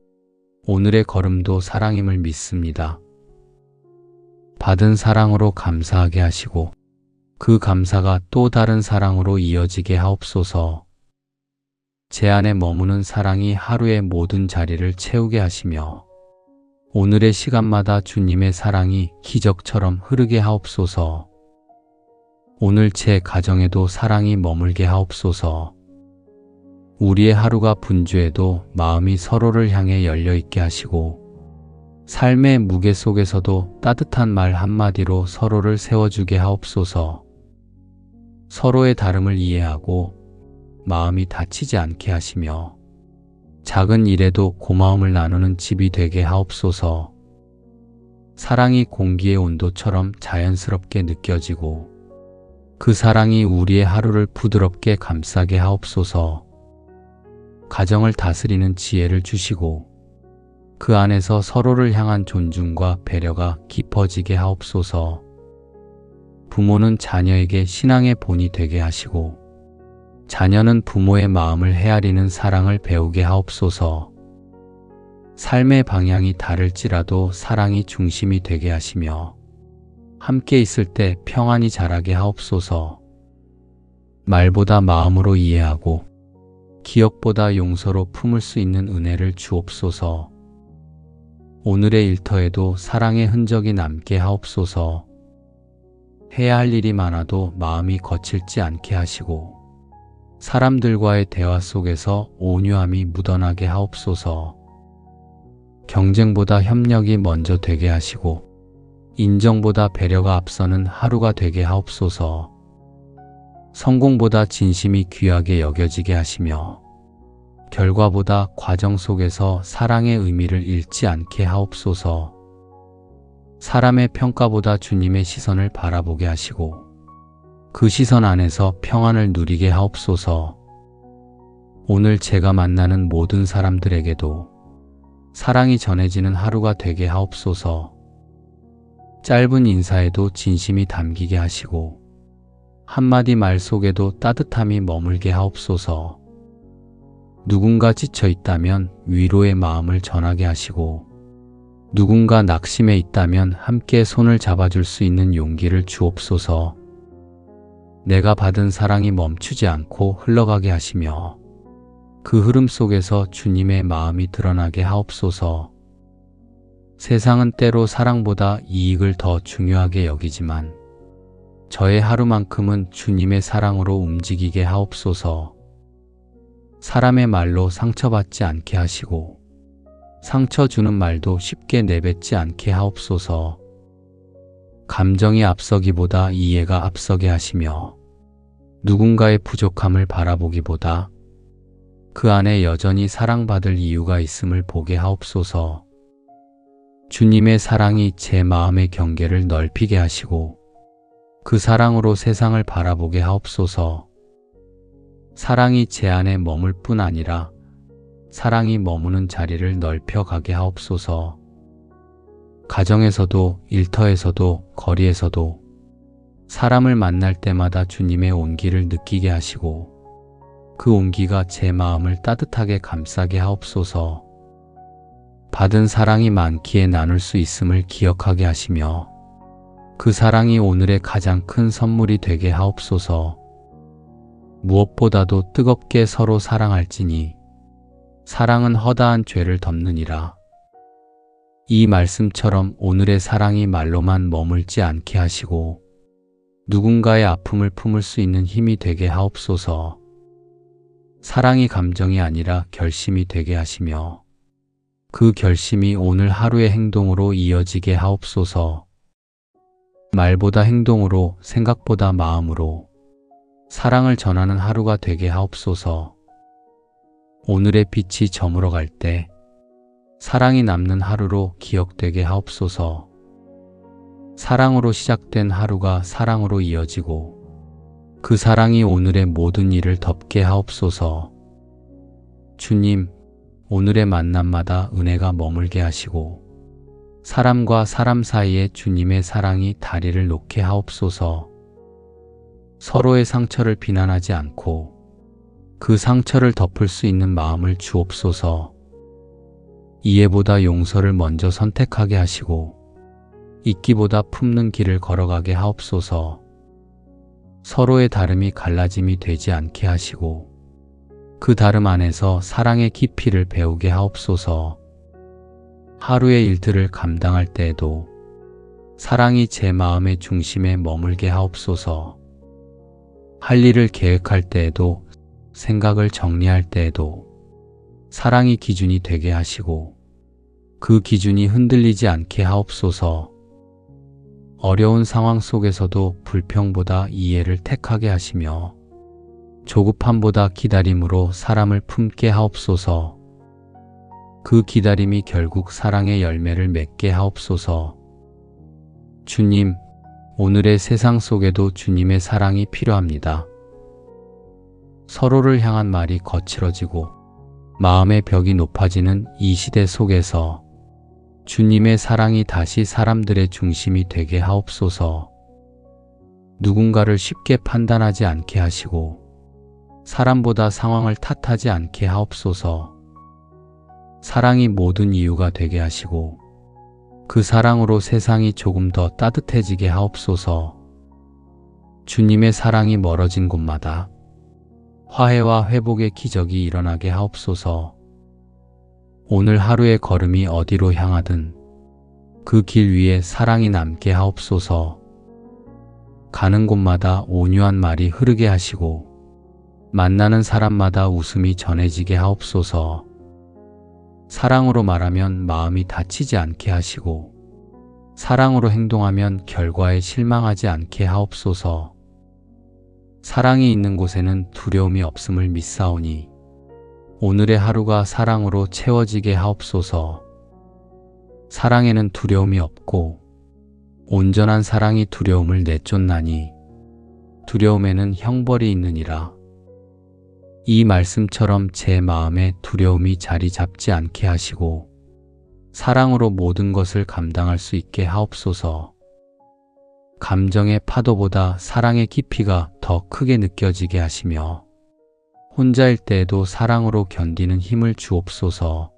오늘의 걸음도 사랑임을 믿습니다. 받은 사랑으로 감사하게 하시고 그 감사가 또 다른 사랑으로 이어지게 하옵소서. 제 안에 머무는 사랑이 하루의 모든 자리를 채우게 하시며 오늘의 시간마다 주님의 사랑이 기적처럼 흐르게 하옵소서. 오늘 제 가정에도 사랑이 머물게 하옵소서. 우리의 하루가 분주해도 마음이 서로를 향해 열려 있게 하시고 삶의 무게 속에서도 따뜻한 말 한마디로 서로를 세워주게 하옵소서. 서로의 다름을 이해하고 마음이 다치지 않게 하시며 작은 일에도 고마움을 나누는 집이 되게 하옵소서. 사랑이 공기의 온도처럼 자연스럽게 느껴지고 그 사랑이 우리의 하루를 부드럽게 감싸게 하옵소서. 가정을 다스리는 지혜를 주시고 그 안에서 서로를 향한 존중과 배려가 깊어지게 하옵소서. 부모는 자녀에게 신앙의 본이 되게 하시고 자녀는 부모의 마음을 헤아리는 사랑을 배우게 하옵소서. 삶의 방향이 다를지라도 사랑이 중심이 되게 하시며 함께 있을 때 평안히 자라게 하옵소서. 말보다 마음으로 이해하고 기억보다 용서로 품을 수 있는 은혜를 주옵소서. 오늘의 일터에도 사랑의 흔적이 남게 하옵소서. 해야 할 일이 많아도 마음이 거칠지 않게 하시고 사람들과의 대화 속에서 온유함이 묻어나게 하옵소서. 경쟁보다 협력이 먼저 되게 하시고 인정보다 배려가 앞서는 하루가 되게 하옵소서. 성공보다 진심이 귀하게 여겨지게 하시며 결과보다 과정 속에서 사랑의 의미를 잃지 않게 하옵소서. 사람의 평가보다 주님의 시선을 바라보게 하시고 그 시선 안에서 평안을 누리게 하옵소서. 오늘 제가 만나는 모든 사람들에게도 사랑이 전해지는 하루가 되게 하옵소서. 짧은 인사에도 진심이 담기게 하시고 한마디 말 속에도 따뜻함이 머물게 하옵소서. 누군가 지쳐 있다면 위로의 마음을 전하게 하시고 누군가 낙심해 있다면 함께 손을 잡아줄 수 있는 용기를 주옵소서. 내가 받은 사랑이 멈추지 않고 흘러가게 하시며 그 흐름 속에서 주님의 마음이 드러나게 하옵소서. 세상은 때로 사랑보다 이익을 더 중요하게 여기지만 저의 하루만큼은 주님의 사랑으로 움직이게 하옵소서. 사람의 말로 상처받지 않게 하시고 상처 주는 말도 쉽게 내뱉지 않게 하옵소서. 감정이 앞서기보다 이해가 앞서게 하시며 누군가의 부족함을 바라보기보다 그 안에 여전히 사랑받을 이유가 있음을 보게 하옵소서. 주님의 사랑이 제 마음의 경계를 넓히게 하시고 그 사랑으로 세상을 바라보게 하옵소서. 사랑이 제 안에 머물 뿐 아니라 사랑이 머무는 자리를 넓혀가게 하옵소서. 가정에서도 일터에서도 거리에서도 사람을 만날 때마다 주님의 온기를 느끼게 하시고 그 온기가 제 마음을 따뜻하게 감싸게 하옵소서. 받은 사랑이 많기에 나눌 수 있음을 기억하게 하시며 그 사랑이 오늘의 가장 큰 선물이 되게 하옵소서. 무엇보다도 뜨겁게 서로 사랑할지니 사랑은 허다한 죄를 덮느니라. 이 말씀처럼 오늘의 사랑이 말로만 머물지 않게 하시고 누군가의 아픔을 품을 수 있는 힘이 되게 하옵소서. 사랑이 감정이 아니라 결심이 되게 하시며 그 결심이 오늘 하루의 행동으로 이어지게 하옵소서. 말보다 행동으로, 생각보다 마음으로 사랑을 전하는 하루가 되게 하옵소서. 오늘의 빛이 저물어갈 때 사랑이 남는 하루로 기억되게 하옵소서. 사랑으로 시작된 하루가 사랑으로 이어지고 그 사랑이 오늘의 모든 일을 덮게 하옵소서. 주님, 오늘의 만남마다 은혜가 머물게 하시고 사람과 사람 사이에 주님의 사랑이 다리를 놓게 하옵소서. 서로의 상처를 비난하지 않고 그 상처를 덮을 수 있는 마음을 주옵소서. 이해보다 용서를 먼저 선택하게 하시고 잊기보다 품는 길을 걸어가게 하옵소서. 서로의 다름이 갈라짐이 되지 않게 하시고 그 다름 안에서 사랑의 깊이를 배우게 하옵소서. 하루의 일들을 감당할 때에도 사랑이 제 마음의 중심에 머물게 하옵소서. 할 일을 계획할 때에도 생각을 정리할 때에도 사랑이 기준이 되게 하시고 그 기준이 흔들리지 않게 하옵소서. 어려운 상황 속에서도 불평보다 이해를 택하게 하시며 조급함보다 기다림으로 사람을 품게 하옵소서. 그 기다림이 결국 사랑의 열매를 맺게 하옵소서. 주님, 오늘의 세상 속에도 주님의 사랑이 필요합니다. 서로를 향한 말이 거칠어지고 마음의 벽이 높아지는 이 시대 속에서 주님의 사랑이 다시 사람들의 중심이 되게 하옵소서. 누군가를 쉽게 판단하지 않게 하시고 사람보다 상황을 탓하지 않게 하옵소서. 사랑이 모든 이유가 되게 하시고 그 사랑으로 세상이 조금 더 따뜻해지게 하옵소서. 주님의 사랑이 멀어진 곳마다 화해와 회복의 기적이 일어나게 하옵소서. 오늘 하루의 걸음이 어디로 향하든 그 길 위에 사랑이 남게 하옵소서. 가는 곳마다 온유한 말이 흐르게 하시고 만나는 사람마다 웃음이 전해지게 하옵소서. 사랑으로 말하면 마음이 다치지 않게 하시고 사랑으로 행동하면 결과에 실망하지 않게 하옵소서. 사랑이 있는 곳에는 두려움이 없음을 믿사오니 오늘의 하루가 사랑으로 채워지게 하옵소서. 사랑에는 두려움이 없고 온전한 사랑이 두려움을 내쫓나니 두려움에는 형벌이 있느니라. 이 말씀처럼 제 마음에 두려움이 자리 잡지 않게 하시고 사랑으로 모든 것을 감당할 수 있게 하옵소서. 감정의 파도보다 사랑의 깊이가 더 크게 느껴지게 하시며 혼자일 때에도 사랑으로 견디는 힘을 주옵소서.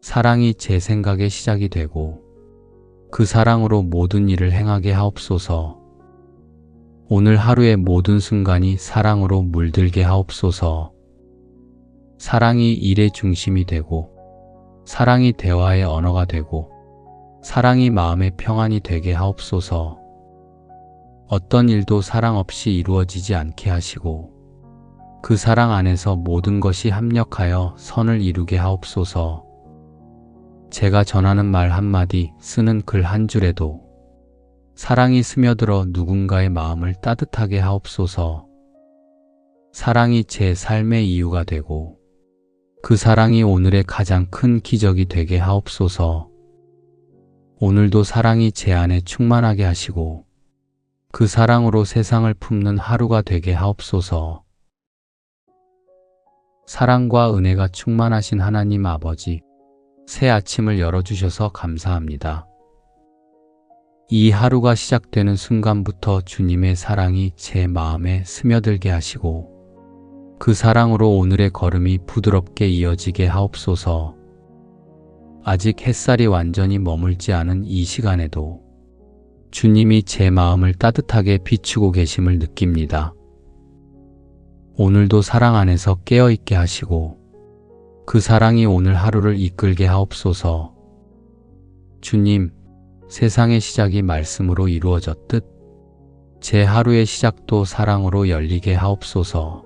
사랑이 제 생각의 시작이 되고 그 사랑으로 모든 일을 행하게 하옵소서. 오늘 하루의 모든 순간이 사랑으로 물들게 하옵소서. 사랑이 일의 중심이 되고 사랑이 대화의 언어가 되고 사랑이 마음의 평안이 되게 하옵소서. 어떤 일도 사랑 없이 이루어지지 않게 하시고 그 사랑 안에서 모든 것이 합력하여 선을 이루게 하옵소서. 제가 전하는 말 한마디, 쓰는 글 한 줄에도 사랑이 스며들어 누군가의 마음을 따뜻하게 하옵소서. 사랑이 제 삶의 이유가 되고 그 사랑이 오늘의 가장 큰 기적이 되게 하옵소서. 오늘도 사랑이 제 안에 충만하게 하시고 그 사랑으로 세상을 품는 하루가 되게 하옵소서. 사랑과 은혜가 충만하신 하나님 아버지, 새 아침을 열어주셔서 감사합니다. 이 하루가 시작되는 순간부터 주님의 사랑이 제 마음에 스며들게 하시고 그 사랑으로 오늘의 걸음이 부드럽게 이어지게 하옵소서. 아직 햇살이 완전히 머물지 않은 이 시간에도 주님이 제 마음을 따뜻하게 비추고 계심을 느낍니다. 오늘도 사랑 안에서 깨어있게 하시고 그 사랑이 오늘 하루를 이끌게 하옵소서. 주님, 세상의 시작이 말씀으로 이루어졌듯 제 하루의 시작도 사랑으로 열리게 하옵소서.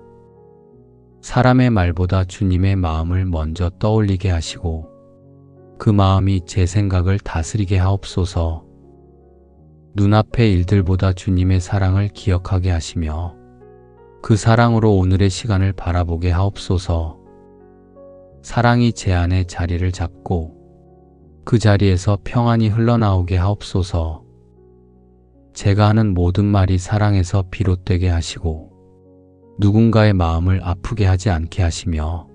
사람의 말보다 주님의 마음을 먼저 떠올리게 하시고 그 마음이 제 생각을 다스리게 하옵소서. 눈앞의 일들보다 주님의 사랑을 기억하게 하시며 그 사랑으로 오늘의 시간을 바라보게 하옵소서. 사랑이 제 안에 자리를 잡고 그 자리에서 평안이 흘러나오게 하옵소서. 제가 하는 모든 말이 사랑에서 비롯되게 하시고 누군가의 마음을 아프게 하지 않게 하시며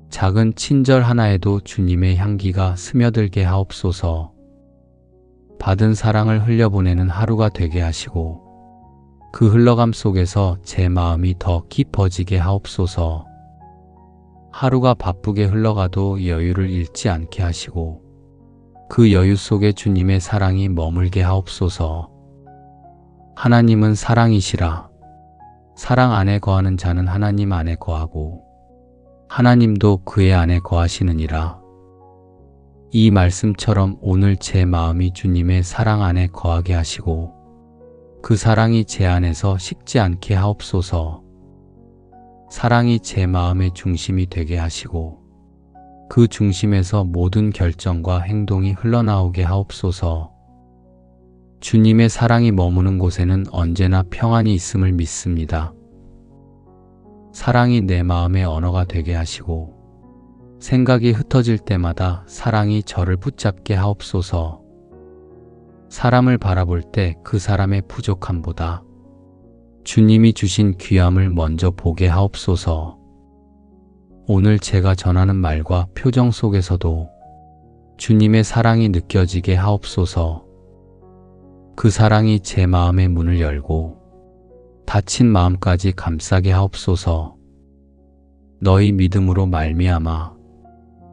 작은 친절 하나에도 주님의 향기가 스며들게 하옵소서. 받은 사랑을 흘려보내는 하루가 되게 하시고 그 흘러감 속에서 제 마음이 더 깊어지게 하옵소서. 하루가 바쁘게 흘러가도 여유를 잃지 않게 하시고 그 여유 속에 주님의 사랑이 머물게 하옵소서. 하나님은 사랑이시라. 사랑 안에 거하는 자는 하나님 안에 거하고 하나님도 그의 안에 거하시느니라. 이 말씀처럼 오늘 제 마음이 주님의 사랑 안에 거하게 하시고 그 사랑이 제 안에서 식지 않게 하옵소서. 사랑이 제 마음의 중심이 되게 하시고 그 중심에서 모든 결정과 행동이 흘러나오게 하옵소서. 주님의 사랑이 머무는 곳에는 언제나 평안이 있음을 믿습니다. 사랑이 내 마음의 언어가 되게 하시고 생각이 흩어질 때마다 사랑이 저를 붙잡게 하옵소서. 사람을 바라볼 때 그 사람의 부족함보다 주님이 주신 귀함을 먼저 보게 하옵소서. 오늘 제가 전하는 말과 표정 속에서도 주님의 사랑이 느껴지게 하옵소서. 그 사랑이 제 마음의 문을 열고 닫힌 마음까지 감싸게 하옵소서. 너희 믿음으로 말미암아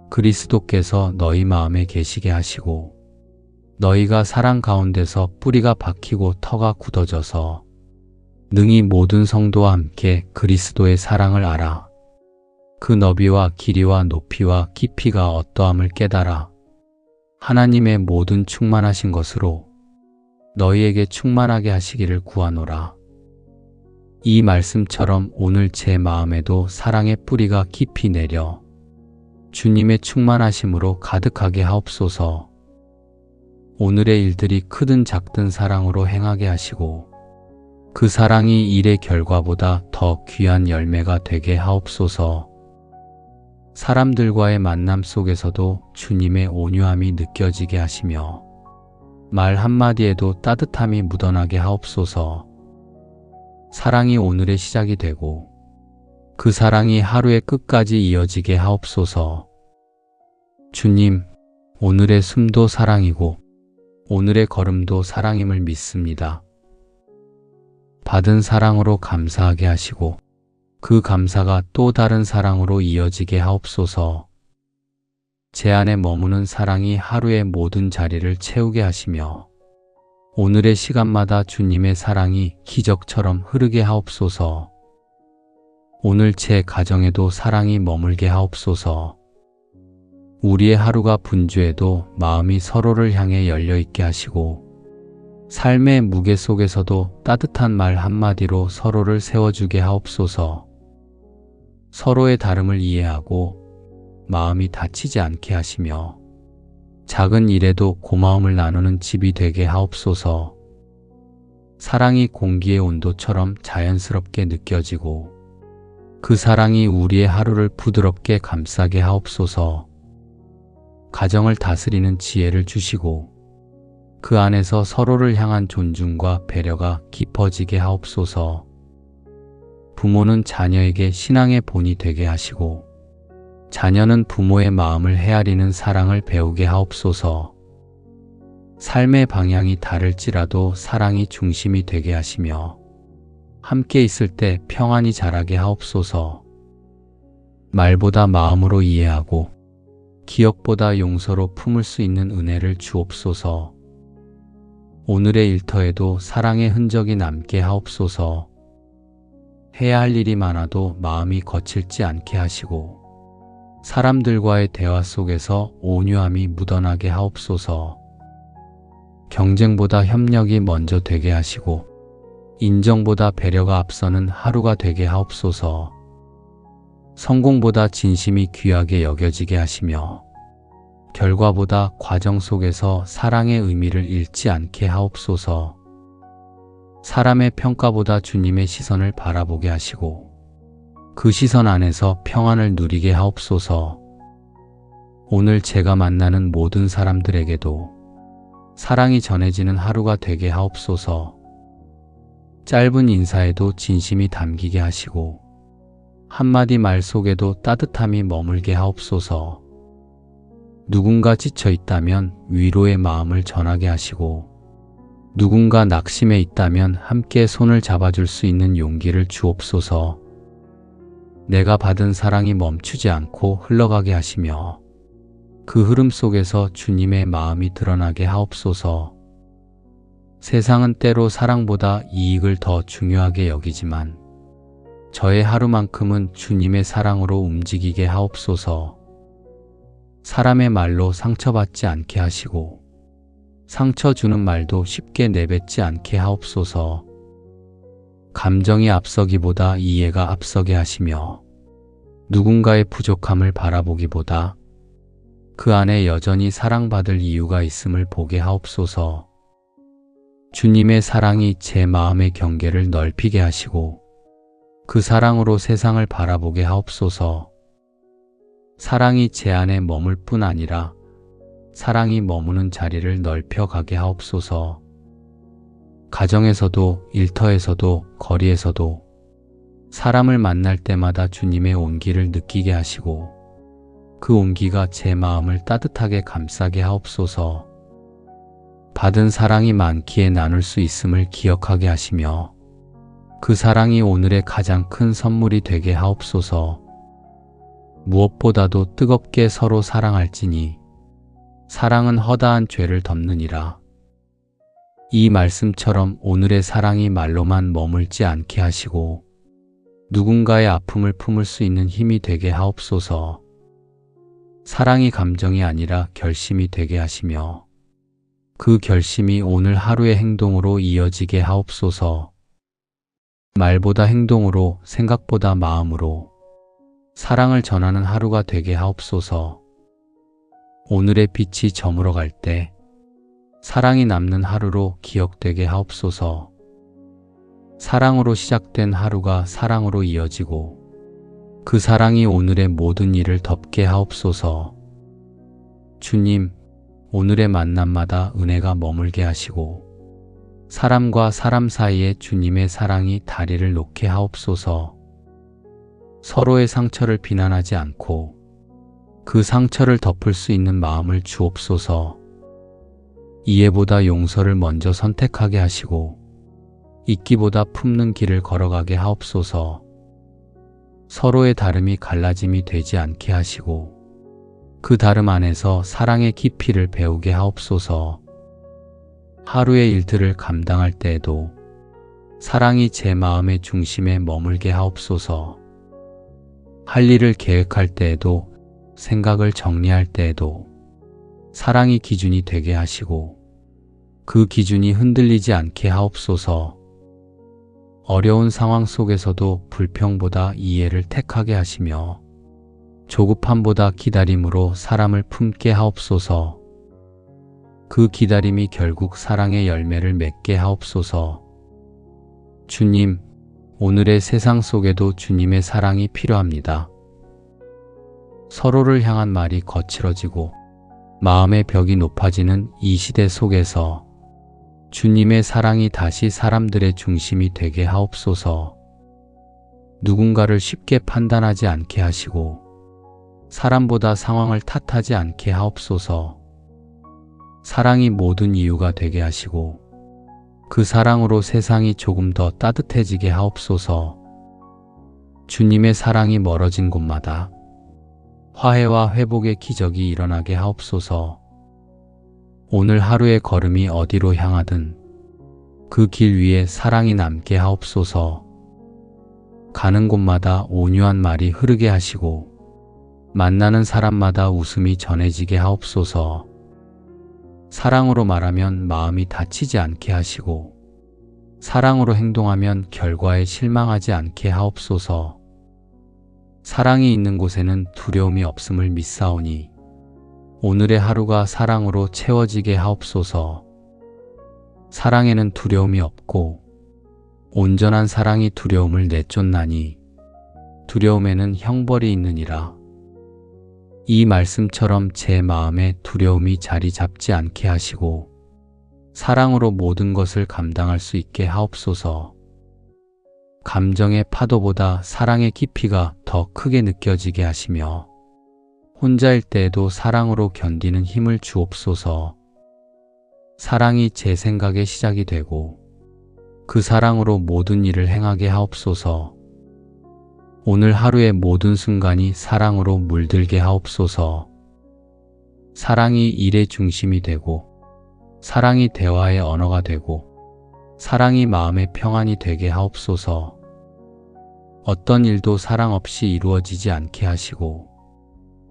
그리스도께서 너희 마음에 계시게 하시고 너희가 사랑 가운데서 뿌리가 박히고 터가 굳어져서 능히 모든 성도와 함께 그리스도의 사랑을 알아 그 너비와 길이와 높이와 깊이가 어떠함을 깨달아 하나님의 모든 충만하신 것으로 너희에게 충만하게 하시기를 구하노라. 이 말씀처럼 오늘 제 마음에도 사랑의 뿌리가 깊이 내려 주님의 충만하심으로 가득하게 하옵소서. 오늘의 일들이 크든 작든 사랑으로 행하게 하시고 그 사랑이 일의 결과보다 더 귀한 열매가 되게 하옵소서. 사람들과의 만남 속에서도 주님의 온유함이 느껴지게 하시며 말 한마디에도 따뜻함이 묻어나게 하옵소서. 사랑이 오늘의 시작이 되고 그 사랑이 하루의 끝까지 이어지게 하옵소서. 주님, 오늘의 숨도 사랑이고 오늘의 걸음도 사랑임을 믿습니다. 받은 사랑으로 감사하게 하시고 그 감사가 또 다른 사랑으로 이어지게 하옵소서. 제 안에 머무는 사랑이 하루의 모든 자리를 채우게 하시며 오늘의 시간마다 주님의 사랑이 기적처럼 흐르게 하옵소서. 오늘 제 가정에도 사랑이 머물게 하옵소서. 우리의 하루가 분주해도 마음이 서로를 향해 열려있게 하시고 삶의 무게 속에서도 따뜻한 말 한마디로 서로를 세워주게 하옵소서. 서로의 다름을 이해하고 마음이 다치지 않게 하시며 작은 일에도 고마움을 나누는 집이 되게 하옵소서. 사랑이 공기의 온도처럼 자연스럽게 느껴지고 그 사랑이 우리의 하루를 부드럽게 감싸게 하옵소서. 가정을 다스리는 지혜를 주시고 그 안에서 서로를 향한 존중과 배려가 깊어지게 하옵소서. 부모는 자녀에게 신앙의 본이 되게 하시고 자녀는 부모의 마음을 헤아리는 사랑을 배우게 하옵소서. 삶의 방향이 다를지라도 사랑이 중심이 되게 하시며 함께 있을 때 평안이 자라게 하옵소서. 말보다 마음으로 이해하고 기억보다 용서로 품을 수 있는 은혜를 주옵소서. 오늘의 일터에도 사랑의 흔적이 남게 하옵소서. 해야 할 일이 많아도 마음이 거칠지 않게 하시고 사람들과의 대화 속에서 온유함이 묻어나게 하옵소서. 경쟁보다 협력이 먼저 되게 하시고 인정보다 배려가 앞서는 하루가 되게 하옵소서. 성공보다 진심이 귀하게 여겨지게 하시며 결과보다 과정 속에서 사랑의 의미를 잃지 않게 하옵소서. 사람의 평가보다 주님의 시선을 바라보게 하시고 그 시선 안에서 평안을 누리게 하옵소서. 오늘 제가 만나는 모든 사람들에게도 사랑이 전해지는 하루가 되게 하옵소서. 짧은 인사에도 진심이 담기게 하시고 한마디 말 속에도 따뜻함이 머물게 하옵소서. 누군가 지쳐 있다면 위로의 마음을 전하게 하시고 누군가 낙심해 있다면 함께 손을 잡아줄 수 있는 용기를 주옵소서. 내가 받은 사랑이 멈추지 않고 흘러가게 하시며 그 흐름 속에서 주님의 마음이 드러나게 하옵소서. 세상은 때로 사랑보다 이익을 더 중요하게 여기지만 저의 하루만큼은 주님의 사랑으로 움직이게 하옵소서. 사람의 말로 상처받지 않게 하시고 상처 주는 말도 쉽게 내뱉지 않게 하옵소서. 감정이 앞서기보다 이해가 앞서게 하시며 누군가의 부족함을 바라보기보다 그 안에 여전히 사랑받을 이유가 있음을 보게 하옵소서. 주님의 사랑이 제 마음의 경계를 넓히게 하시고 그 사랑으로 세상을 바라보게 하옵소서. 사랑이 제 안에 머물 뿐 아니라 사랑이 머무는 자리를 넓혀가게 하옵소서. 가정에서도 일터에서도 거리에서도 사람을 만날 때마다 주님의 온기를 느끼게 하시고 그 온기가 제 마음을 따뜻하게 감싸게 하옵소서. 받은 사랑이 많기에 나눌 수 있음을 기억하게 하시며 그 사랑이 오늘의 가장 큰 선물이 되게 하옵소서. 무엇보다도 뜨겁게 서로 사랑할지니 사랑은 허다한 죄를 덮느니라. 이 말씀처럼 오늘의 사랑이 말로만 머물지 않게 하시고 누군가의 아픔을 품을 수 있는 힘이 되게 하옵소서. 사랑이 감정이 아니라 결심이 되게 하시며 그 결심이 오늘 하루의 행동으로 이어지게 하옵소서. 말보다 행동으로, 생각보다 마음으로 사랑을 전하는 하루가 되게 하옵소서. 오늘의 빛이 저물어 갈 때 사랑이 남는 하루로 기억되게 하옵소서. 사랑으로 시작된 하루가 사랑으로 이어지고 그 사랑이 오늘의 모든 일을 덮게 하옵소서. 주님, 오늘의 만남마다 은혜가 머물게 하시고 사람과 사람 사이에 주님의 사랑이 다리를 놓게 하옵소서. 서로의 상처를 비난하지 않고 그 상처를 덮을 수 있는 마음을 주옵소서. 이해보다 용서를 먼저 선택하게 하시고 잊기보다 품는 길을 걸어가게 하옵소서. 서로의 다름이 갈라짐이 되지 않게 하시고 그 다름 안에서 사랑의 깊이를 배우게 하옵소서. 하루의 일들을 감당할 때에도 사랑이 제 마음의 중심에 머물게 하옵소서. 할 일을 계획할 때에도 생각을 정리할 때에도 사랑이 기준이 되게 하시고 그 기준이 흔들리지 않게 하옵소서. 어려운 상황 속에서도 불평보다 이해를 택하게 하시며 조급함보다 기다림으로 사람을 품게 하옵소서. 그 기다림이 결국 사랑의 열매를 맺게 하옵소서. 주님, 오늘의 세상 속에도 주님의 사랑이 필요합니다. 서로를 향한 말이 거칠어지고 마음의 벽이 높아지는 이 시대 속에서 주님의 사랑이 다시 사람들의 중심이 되게 하옵소서. 누군가를 쉽게 판단하지 않게 하시고 사람보다 상황을 탓하지 않게 하옵소서. 사랑이 모든 이유가 되게 하시고 그 사랑으로 세상이 조금 더 따뜻해지게 하옵소서. 주님의 사랑이 멀어진 곳마다 화해와 회복의 기적이 일어나게 하옵소서. 오늘 하루의 걸음이 어디로 향하든 그 길 위에 사랑이 남게 하옵소서. 가는 곳마다 온유한 말이 흐르게 하시고 만나는 사람마다 웃음이 전해지게 하옵소서. 사랑으로 말하면 마음이 다치지 않게 하시고 사랑으로 행동하면 결과에 실망하지 않게 하옵소서. 사랑이 있는 곳에는 두려움이 없음을 믿사오니 오늘의 하루가 사랑으로 채워지게 하옵소서. 사랑에는 두려움이 없고 온전한 사랑이 두려움을 내쫓나니 두려움에는 형벌이 있느니라. 이 말씀처럼 제 마음에 두려움이 자리 잡지 않게 하시고 사랑으로 모든 것을 감당할 수 있게 하옵소서. 감정의 파도보다 사랑의 깊이가 더 크게 느껴지게 하시며 혼자일 때에도 사랑으로 견디는 힘을 주옵소서. 사랑이 제 생각의 시작이 되고 그 사랑으로 모든 일을 행하게 하옵소서. 오늘 하루의 모든 순간이 사랑으로 물들게 하옵소서. 사랑이 일의 중심이 되고 사랑이 대화의 언어가 되고 사랑이 마음의 평안이 되게 하옵소서. 어떤 일도 사랑 없이 이루어지지 않게 하시고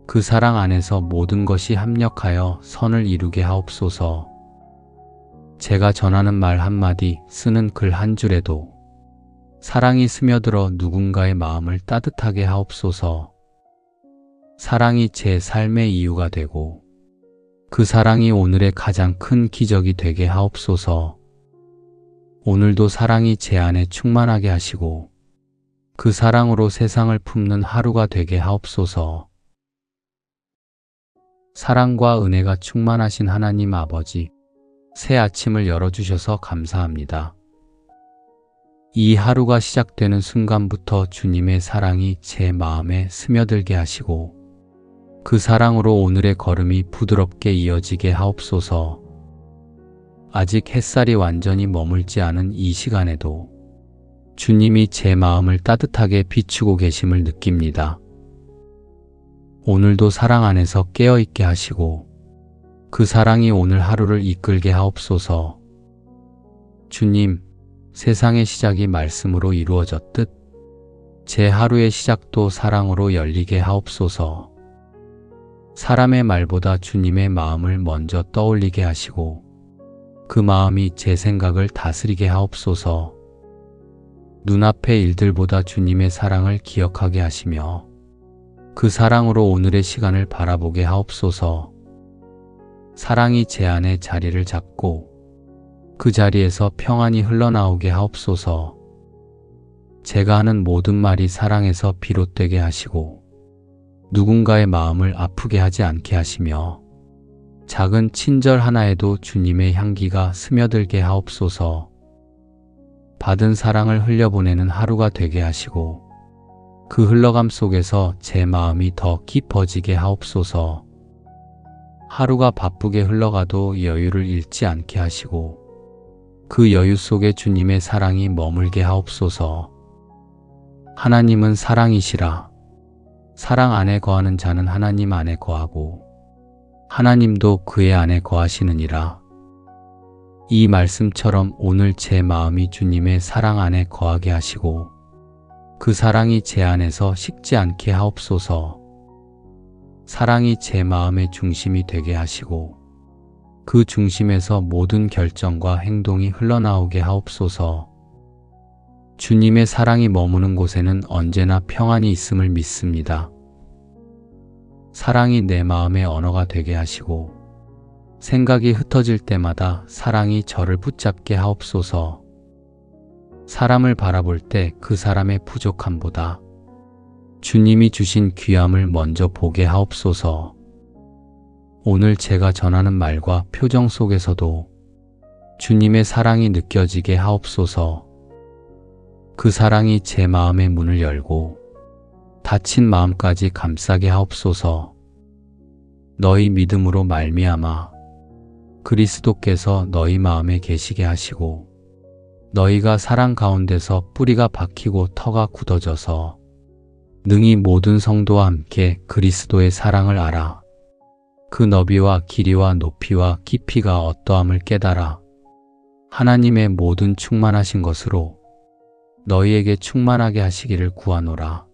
그 사랑 안에서 모든 것이 합력하여 선을 이루게 하옵소서. 제가 전하는 말 한마디, 쓰는 글 한 줄에도 사랑이 스며들어 누군가의 마음을 따뜻하게 하옵소서. 사랑이 제 삶의 이유가 되고 그 사랑이 오늘의 가장 큰 기적이 되게 하옵소서. 오늘도 사랑이 제 안에 충만하게 하시고 그 사랑으로 세상을 품는 하루가 되게 하옵소서. 사랑과 은혜가 충만하신 하나님 아버지, 새 아침을 열어주셔서 감사합니다. 이 하루가 시작되는 순간부터 주님의 사랑이 제 마음에 스며들게 하시고 그 사랑으로 오늘의 걸음이 부드럽게 이어지게 하옵소서. 아직 햇살이 완전히 머물지 않은 이 시간에도 주님이 제 마음을 따뜻하게 비추고 계심을 느낍니다. 오늘도 사랑 안에서 깨어있게 하시고 그 사랑이 오늘 하루를 이끌게 하옵소서. 주님, 세상의 시작이 말씀으로 이루어졌듯 제 하루의 시작도 사랑으로 열리게 하옵소서. 사람의 말보다 주님의 마음을 먼저 떠올리게 하시고 그 마음이 제 생각을 다스리게 하옵소서. 눈앞의 일들보다 주님의 사랑을 기억하게 하시며 그 사랑으로 오늘의 시간을 바라보게 하옵소서. 사랑이 제 안에 자리를 잡고 그 자리에서 평안이 흘러나오게 하옵소서. 제가 하는 모든 말이 사랑에서 비롯되게 하시고 누군가의 마음을 아프게 하지 않게 하시며 작은 친절 하나에도 주님의 향기가 스며들게 하옵소서. 받은 사랑을 흘려보내는 하루가 되게 하시고 그 흘러감 속에서 제 마음이 더 깊어지게 하옵소서. 하루가 바쁘게 흘러가도 여유를 잃지 않게 하시고 그 여유 속에 주님의 사랑이 머물게 하옵소서. 하나님은 사랑이시라. 사랑 안에 거하는 자는 하나님 안에 거하고 하나님도 그의 안에 거하시느니라. 이 말씀처럼 오늘 제 마음이 주님의 사랑 안에 거하게 하시고 그 사랑이 제 안에서 식지 않게 하옵소서. 사랑이 제 마음의 중심이 되게 하시고 그 중심에서 모든 결정과 행동이 흘러나오게 하옵소서. 주님의 사랑이 머무는 곳에는 언제나 평안이 있음을 믿습니다. 사랑이 내 마음의 언어가 되게 하시고 생각이 흩어질 때마다 사랑이 저를 붙잡게 하옵소서. 사람을 바라볼 때 그 사람의 부족함보다 주님이 주신 귀함을 먼저 보게 하옵소서. 오늘 제가 전하는 말과 표정 속에서도 주님의 사랑이 느껴지게 하옵소서. 그 사랑이 제 마음의 문을 열고 닫힌 마음까지 감싸게 하옵소서. 너희 믿음으로 말미암아 그리스도께서 너희 마음에 계시게 하시고 너희가 사랑 가운데서 뿌리가 박히고 터가 굳어져서 능히 모든 성도와 함께 그리스도의 사랑을 알아 그 너비와 길이와 높이와 깊이가 어떠함을 깨달아 하나님의 모든 충만하신 것으로 너희에게 충만하게 하시기를 구하노라.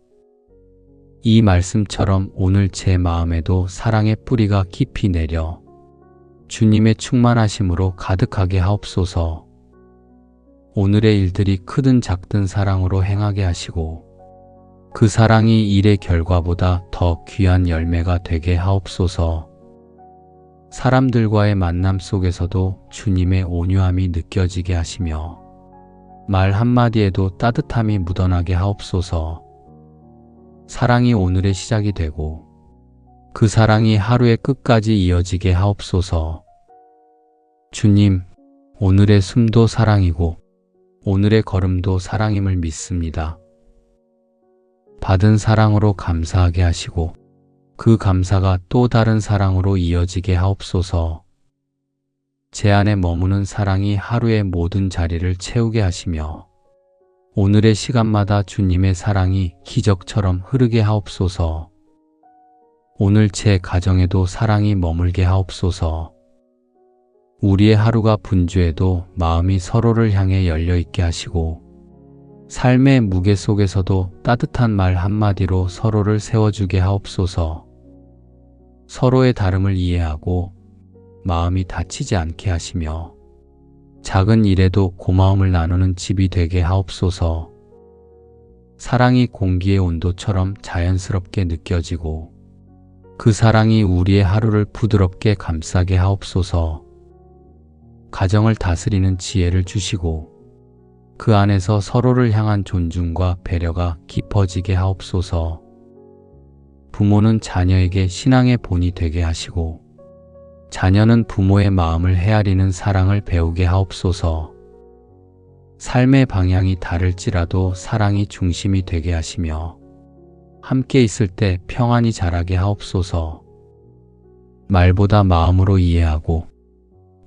이 말씀처럼 오늘 제 마음에도 사랑의 뿌리가 깊이 내려 주님의 충만하심으로 가득하게 하옵소서. 오늘의 일들이 크든 작든 사랑으로 행하게 하시고 그 사랑이 일의 결과보다 더 귀한 열매가 되게 하옵소서. 사람들과의 만남 속에서도 주님의 온유함이 느껴지게 하시며 말 한마디에도 따뜻함이 묻어나게 하옵소서. 사랑이 오늘의 시작이 되고 그 사랑이 하루의 끝까지 이어지게 하옵소서. 주님, 오늘의 숨도 사랑이고 오늘의 걸음도 사랑임을 믿습니다. 받은 사랑으로 감사하게 하시고 그 감사가 또 다른 사랑으로 이어지게 하옵소서. 제 안에 머무는 사랑이 하루의 모든 자리를 채우게 하시며 오늘의 시간마다 주님의 사랑이 기적처럼 흐르게 하옵소서. 오늘 제 가정에도 사랑이 머물게 하옵소서. 우리의 하루가 분주해도 마음이 서로를 향해 열려있게 하시고 삶의 무게 속에서도 따뜻한 말 한마디로 서로를 세워주게 하옵소서. 서로의 다름을 이해하고 마음이 다치지 않게 하시며 작은 일에도 고마움을 나누는 집이 되게 하옵소서. 사랑이 공기의 온도처럼 자연스럽게 느껴지고 그 사랑이 우리의 하루를 부드럽게 감싸게 하옵소서. 가정을 다스리는 지혜를 주시고 그 안에서 서로를 향한 존중과 배려가 깊어지게 하옵소서. 부모는 자녀에게 신앙의 본이 되게 하시고 자녀는 부모의 마음을 헤아리는 사랑을 배우게 하옵소서. 삶의 방향이 다를지라도 사랑이 중심이 되게 하시며 함께 있을 때 평안히 자라게 하옵소서. 말보다 마음으로 이해하고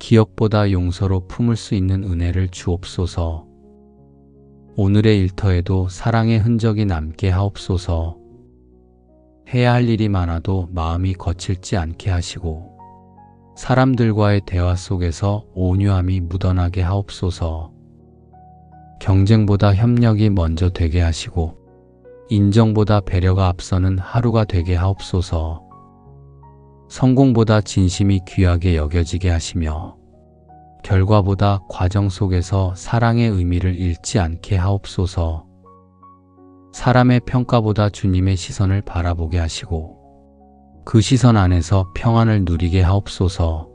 기억보다 용서로 품을 수 있는 은혜를 주옵소서. 오늘의 일터에도 사랑의 흔적이 남게 하옵소서. 해야 할 일이 많아도 마음이 거칠지 않게 하시고 사람들과의 대화 속에서 온유함이 묻어나게 하옵소서. 경쟁보다 협력이 먼저 되게 하시고 인정보다 배려가 앞서는 하루가 되게 하옵소서. 성공보다 진심이 귀하게 여겨지게 하시며 결과보다 과정 속에서 사랑의 의미를 잃지 않게 하옵소서. 사람의 평가보다 주님의 시선을 바라보게 하시고 그 시선 안에서 평안을 누리게 하옵소서.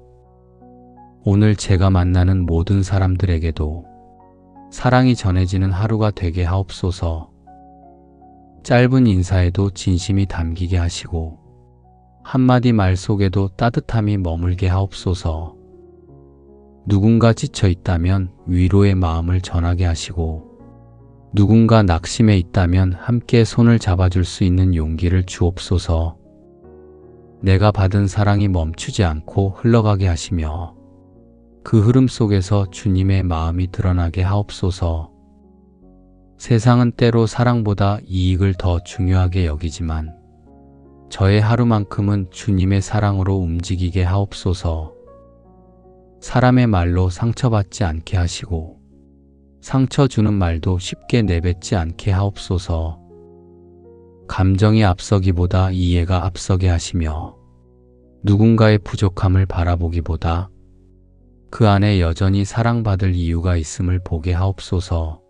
오늘 제가 만나는 모든 사람들에게도 사랑이 전해지는 하루가 되게 하옵소서. 짧은 인사에도 진심이 담기게 하시고 한마디 말 속에도 따뜻함이 머물게 하옵소서. 누군가 지쳐 있다면 위로의 마음을 전하게 하시고 누군가 낙심해 있다면 함께 손을 잡아줄 수 있는 용기를 주옵소서. 내가 받은 사랑이 멈추지 않고 흘러가게 하시며 그 흐름 속에서 주님의 마음이 드러나게 하옵소서. 세상은 때로 사랑보다 이익을 더 중요하게 여기지만 저의 하루만큼은 주님의 사랑으로 움직이게 하옵소서. 사람의 말로 상처받지 않게 하시고 상처 주는 말도 쉽게 내뱉지 않게 하옵소서. 감정이 앞서기보다 이해가 앞서게 하시며 누군가의 부족함을 바라보기보다 그 안에 여전히 사랑받을 이유가 있음을 보게 하옵소서.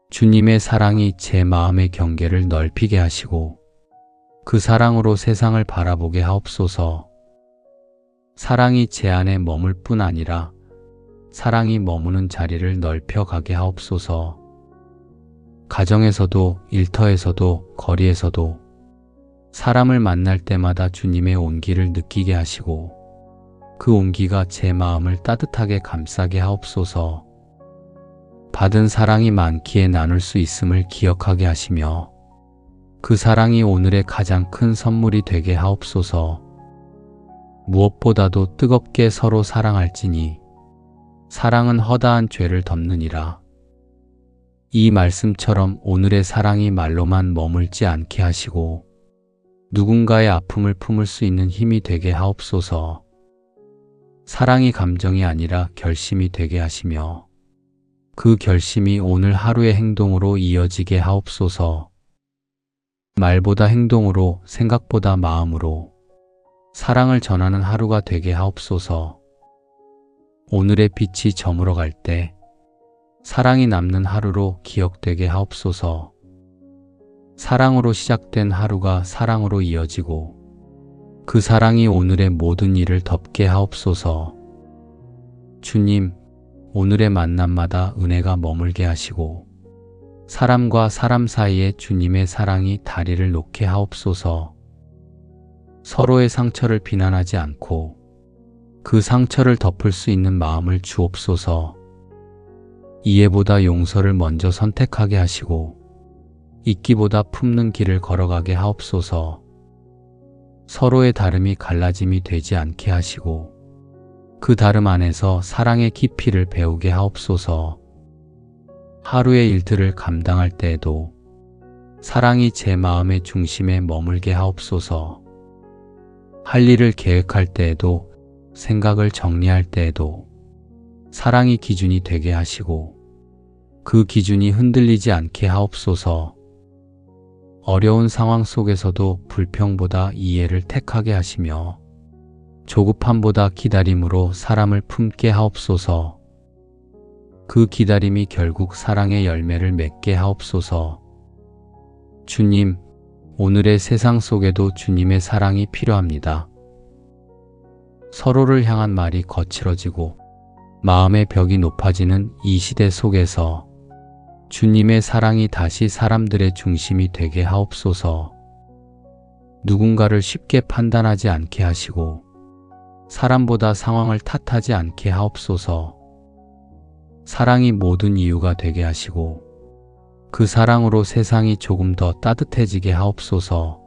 주님의 사랑이 제 마음의 경계를 넓히게 하시고 그 사랑으로 세상을 바라보게 하옵소서. 사랑이 제 안에 머물 뿐 아니라 사랑이 머무는 자리를 넓혀가게 하옵소서. 가정에서도 일터에서도 거리에서도 사람을 만날 때마다 주님의 온기를 느끼게 하시고 그 온기가 제 마음을 따뜻하게 감싸게 하옵소서. 받은 사랑이 많기에 나눌 수 있음을 기억하게 하시며 그 사랑이 오늘의 가장 큰 선물이 되게 하옵소서. 무엇보다도 뜨겁게 서로 사랑할지니 사랑은 허다한 죄를 덮느니라. 이 말씀처럼 오늘의 사랑이 말로만 머물지 않게 하시고 누군가의 아픔을 품을 수 있는 힘이 되게 하옵소서. 사랑이 감정이 아니라 결심이 되게 하시며 그 결심이 오늘 하루의 행동으로 이어지게 하옵소서. 말보다 행동으로, 생각보다 마음으로 사랑을 전하는 하루가 되게 하옵소서. 오늘의 빛이 저물어 갈 때 사랑이 남는 하루로 기억되게 하옵소서. 사랑으로 시작된 하루가 사랑으로 이어지고 그 사랑이 오늘의 모든 일을 덮게 하옵소서. 주님, 오늘의 만남마다 은혜가 머물게 하시고 사람과 사람 사이에 주님의 사랑이 다리를 놓게 하옵소서. 서로의 상처를 비난하지 않고 그 상처를 덮을 수 있는 마음을 주옵소서. 이해보다 용서를 먼저 선택하게 하시고 잊기보다 품는 길을 걸어가게 하옵소서. 서로의 다름이 갈라짐이 되지 않게 하시고 그 다름 안에서 사랑의 깊이를 배우게 하옵소서. 하루의 일들을 감당할 때에도 사랑이 제 마음의 중심에 머물게 하옵소서. 할 일을 계획할 때에도 생각을 정리할 때에도 사랑이 기준이 되게 하시고 그 기준이 흔들리지 않게 하옵소서. 어려운 상황 속에서도 불평보다 이해를 택하게 하시며 조급함보다 기다림으로 사람을 품게 하옵소서. 그 기다림이 결국 사랑의 열매를 맺게 하옵소서. 주님, 오늘의 세상 속에도 주님의 사랑이 필요합니다. 서로를 향한 말이 거칠어지고 마음의 벽이 높아지는 이 시대 속에서 주님의 사랑이 다시 사람들의 중심이 되게 하옵소서. 누군가를 쉽게 판단하지 않게 하시고 사람보다 상황을 탓하지 않게 하옵소서. 사랑이 모든 이유가 되게 하시고 그 사랑으로 세상이 조금 더 따뜻해지게 하옵소서.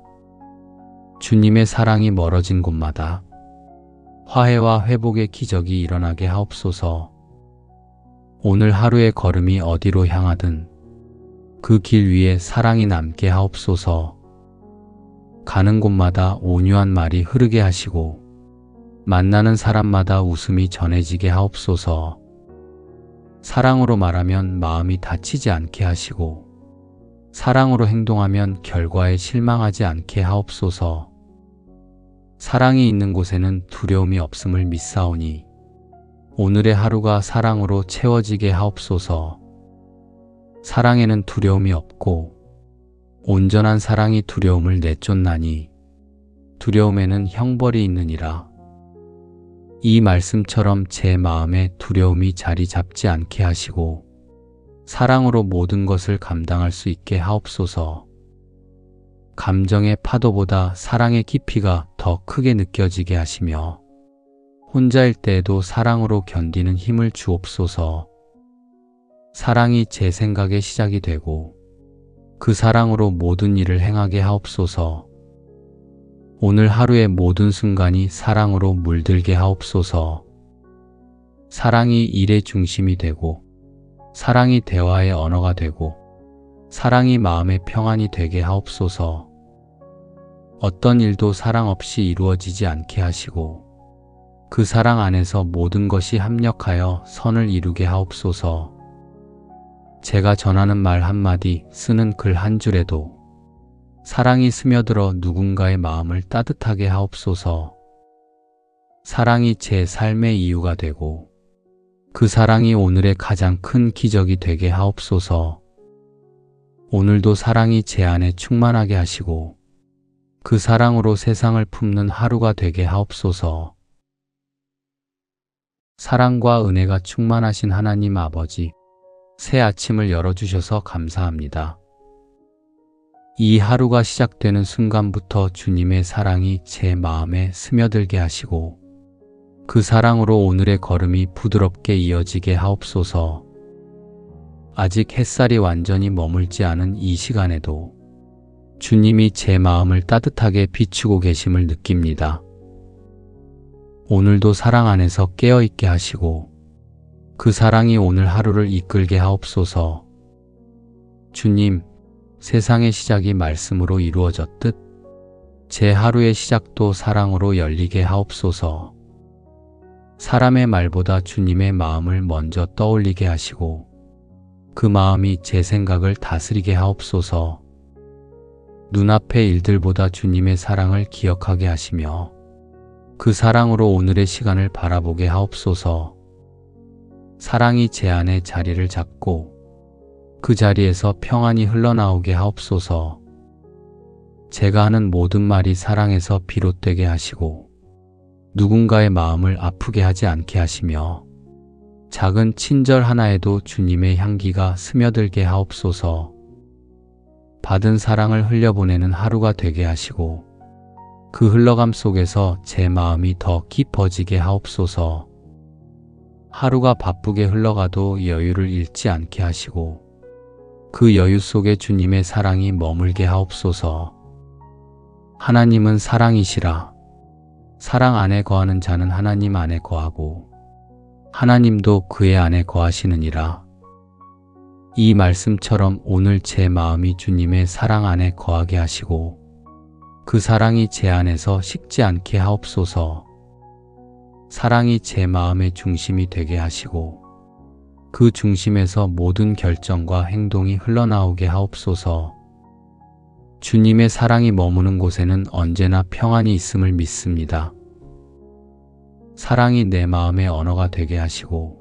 주님의 사랑이 멀어진 곳마다 화해와 회복의 기적이 일어나게 하옵소서. 오늘 하루의 걸음이 어디로 향하든 그 길 위에 사랑이 남게 하옵소서. 가는 곳마다 온유한 말이 흐르게 하시고 만나는 사람마다 웃음이 전해지게 하옵소서. 사랑으로 말하면 마음이 다치지 않게 하시고 사랑으로 행동하면 결과에 실망하지 않게 하옵소서. 사랑이 있는 곳에는 두려움이 없음을 믿사오니 오늘의 하루가 사랑으로 채워지게 하옵소서. 사랑에는 두려움이 없고 온전한 사랑이 두려움을 내쫓나니 두려움에는 형벌이 있느니라. 이 말씀처럼 제 마음에 두려움이 자리 잡지 않게 하시고 사랑으로 모든 것을 감당할 수 있게 하옵소서. 감정의 파도보다 사랑의 깊이가 더 크게 느껴지게 하시며 혼자일 때에도 사랑으로 견디는 힘을 주옵소서. 사랑이 제 생각의 시작이 되고 그 사랑으로 모든 일을 행하게 하옵소서. 오늘 하루의 모든 순간이 사랑으로 물들게 하옵소서. 사랑이 일의 중심이 되고 사랑이 대화의 언어가 되고 사랑이 마음의 평안이 되게 하옵소서. 어떤 일도 사랑 없이 이루어지지 않게 하시고 그 사랑 안에서 모든 것이 합력하여 선을 이루게 하옵소서. 제가 전하는 말 한마디, 쓰는 글 한 줄에도 사랑이 스며들어 누군가의 마음을 따뜻하게 하옵소서. 사랑이 제 삶의 이유가 되고 그 사랑이 오늘의 가장 큰 기적이 되게 하옵소서. 오늘도 사랑이 제 안에 충만하게 하시고 그 사랑으로 세상을 품는 하루가 되게 하옵소서. 사랑과 은혜가 충만하신 하나님 아버지, 새 아침을 열어주셔서 감사합니다. 이 하루가 시작되는 순간부터 주님의 사랑이 제 마음에 스며들게 하시고 그 사랑으로 오늘의 걸음이 부드럽게 이어지게 하옵소서. 아직 햇살이 완전히 머물지 않은 이 시간에도 주님이 제 마음을 따뜻하게 비추고 계심을 느낍니다. 오늘도 사랑 안에서 깨어있게 하시고 그 사랑이 오늘 하루를 이끌게 하옵소서. 주님, 세상의 시작이 말씀으로 이루어졌듯 제 하루의 시작도 사랑으로 열리게 하옵소서. 사람의 말보다 주님의 마음을 먼저 떠올리게 하시고 그 마음이 제 생각을 다스리게 하옵소서. 눈앞의 일들보다 주님의 사랑을 기억하게 하시며 그 사랑으로 오늘의 시간을 바라보게 하옵소서. 사랑이 제 안에 자리를 잡고 그 자리에서 평안이 흘러나오게 하옵소서. 제가 하는 모든 말이 사랑에서 비롯되게 하시고 누군가의 마음을 아프게 하지 않게 하시며 작은 친절 하나에도 주님의 향기가 스며들게 하옵소서. 받은 사랑을 흘려보내는 하루가 되게 하시고 그 흘러감 속에서 제 마음이 더 깊어지게 하옵소서. 하루가 바쁘게 흘러가도 여유를 잃지 않게 하시고 그 여유 속에 주님의 사랑이 머물게 하옵소서. 하나님은 사랑이시라. 사랑 안에 거하는 자는 하나님 안에 거하고 하나님도 그의 안에 거하시느니라. 이 말씀처럼 오늘 제 마음이 주님의 사랑 안에 거하게 하시고 그 사랑이 제 안에서 식지 않게 하옵소서. 사랑이 제 마음의 중심이 되게 하시고 그 중심에서 모든 결정과 행동이 흘러나오게 하옵소서. 주님의 사랑이 머무는 곳에는 언제나 평안이 있음을 믿습니다. 사랑이 내 마음의 언어가 되게 하시고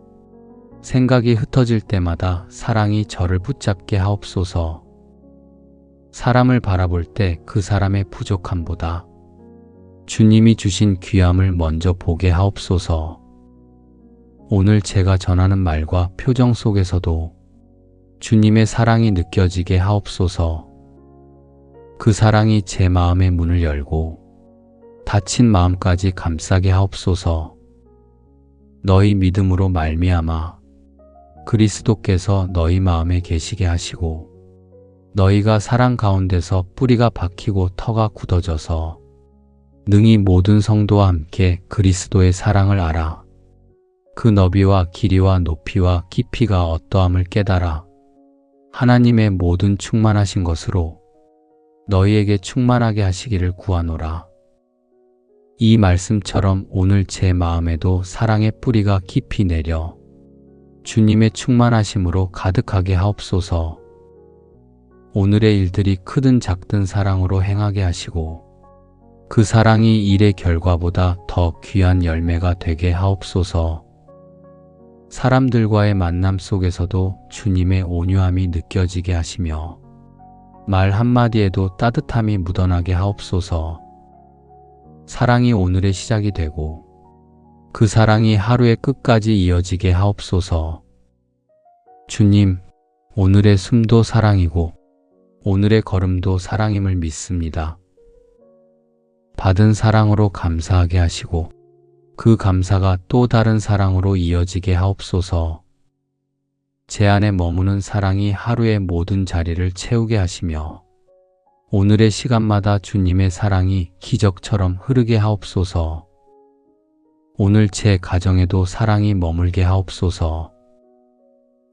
생각이 흩어질 때마다 사랑이 저를 붙잡게 하옵소서. 사람을 바라볼 때 그 사람의 부족함보다 주님이 주신 귀함을 먼저 보게 하옵소서. 오늘 제가 전하는 말과 표정 속에서도 주님의 사랑이 느껴지게 하옵소서. 그 사랑이 제 마음의 문을 열고 닫힌 마음까지 감싸게 하옵소서. 너희 믿음으로 말미암아 그리스도께서 너희 마음에 계시게 하시고 너희가 사랑 가운데서 뿌리가 박히고 터가 굳어져서 능히 모든 성도와 함께 그리스도의 사랑을 알아 그 너비와 길이와 높이와 깊이가 어떠함을 깨달아 하나님의 모든 충만하신 것으로 너희에게 충만하게 하시기를 구하노라. 이 말씀처럼 오늘 제 마음에도 사랑의 뿌리가 깊이 내려 주님의 충만하심으로 가득하게 하옵소서. 오늘의 일들이 크든 작든 사랑으로 행하게 하시고 그 사랑이 일의 결과보다 더 귀한 열매가 되게 하옵소서. 사람들과의 만남 속에서도 주님의 온유함이 느껴지게 하시며 말 한마디에도 따뜻함이 묻어나게 하옵소서. 사랑이 오늘의 시작이 되고 그 사랑이 하루의 끝까지 이어지게 하옵소서. 주님, 오늘의 숨도 사랑이고 오늘의 걸음도 사랑임을 믿습니다. 받은 사랑으로 감사하게 하시고 그 감사가 또 다른 사랑으로 이어지게 하옵소서. 제 안에 머무는 사랑이 하루의 모든 자리를 채우게 하시며 오늘의 시간마다 주님의 사랑이 기적처럼 흐르게 하옵소서. 오늘 제 가정에도 사랑이 머물게 하옵소서.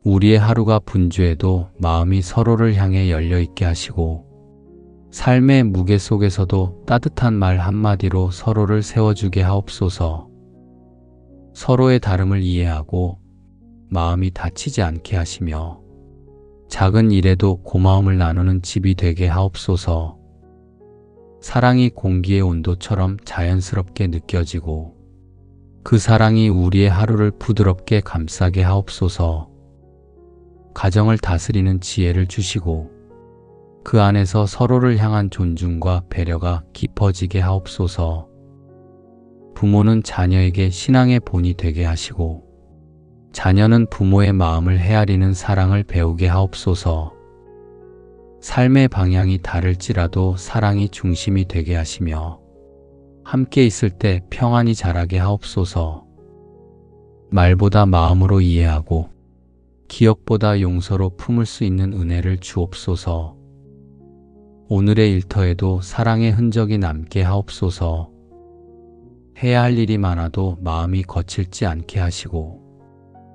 우리의 하루가 분주해도 마음이 서로를 향해 열려 있게 하시고 삶의 무게 속에서도 따뜻한 말 한마디로 서로를 세워주게 하옵소서. 서로의 다름을 이해하고 마음이 다치지 않게 하시며 작은 일에도 고마움을 나누는 집이 되게 하옵소서. 사랑이 공기의 온도처럼 자연스럽게 느껴지고 그 사랑이 우리의 하루를 부드럽게 감싸게 하옵소서. 가정을 다스리는 지혜를 주시고 그 안에서 서로를 향한 존중과 배려가 깊어지게 하옵소서. 부모는 자녀에게 신앙의 본이 되게 하시고 자녀는 부모의 마음을 헤아리는 사랑을 배우게 하옵소서. 삶의 방향이 다를지라도 사랑이 중심이 되게 하시며 함께 있을 때 평안이 자라게 하옵소서. 말보다 마음으로 이해하고 기억보다 용서로 품을 수 있는 은혜를 주옵소서. 오늘의 일터에도 사랑의 흔적이 남게 하옵소서. 해야 할 일이 많아도 마음이 거칠지 않게 하시고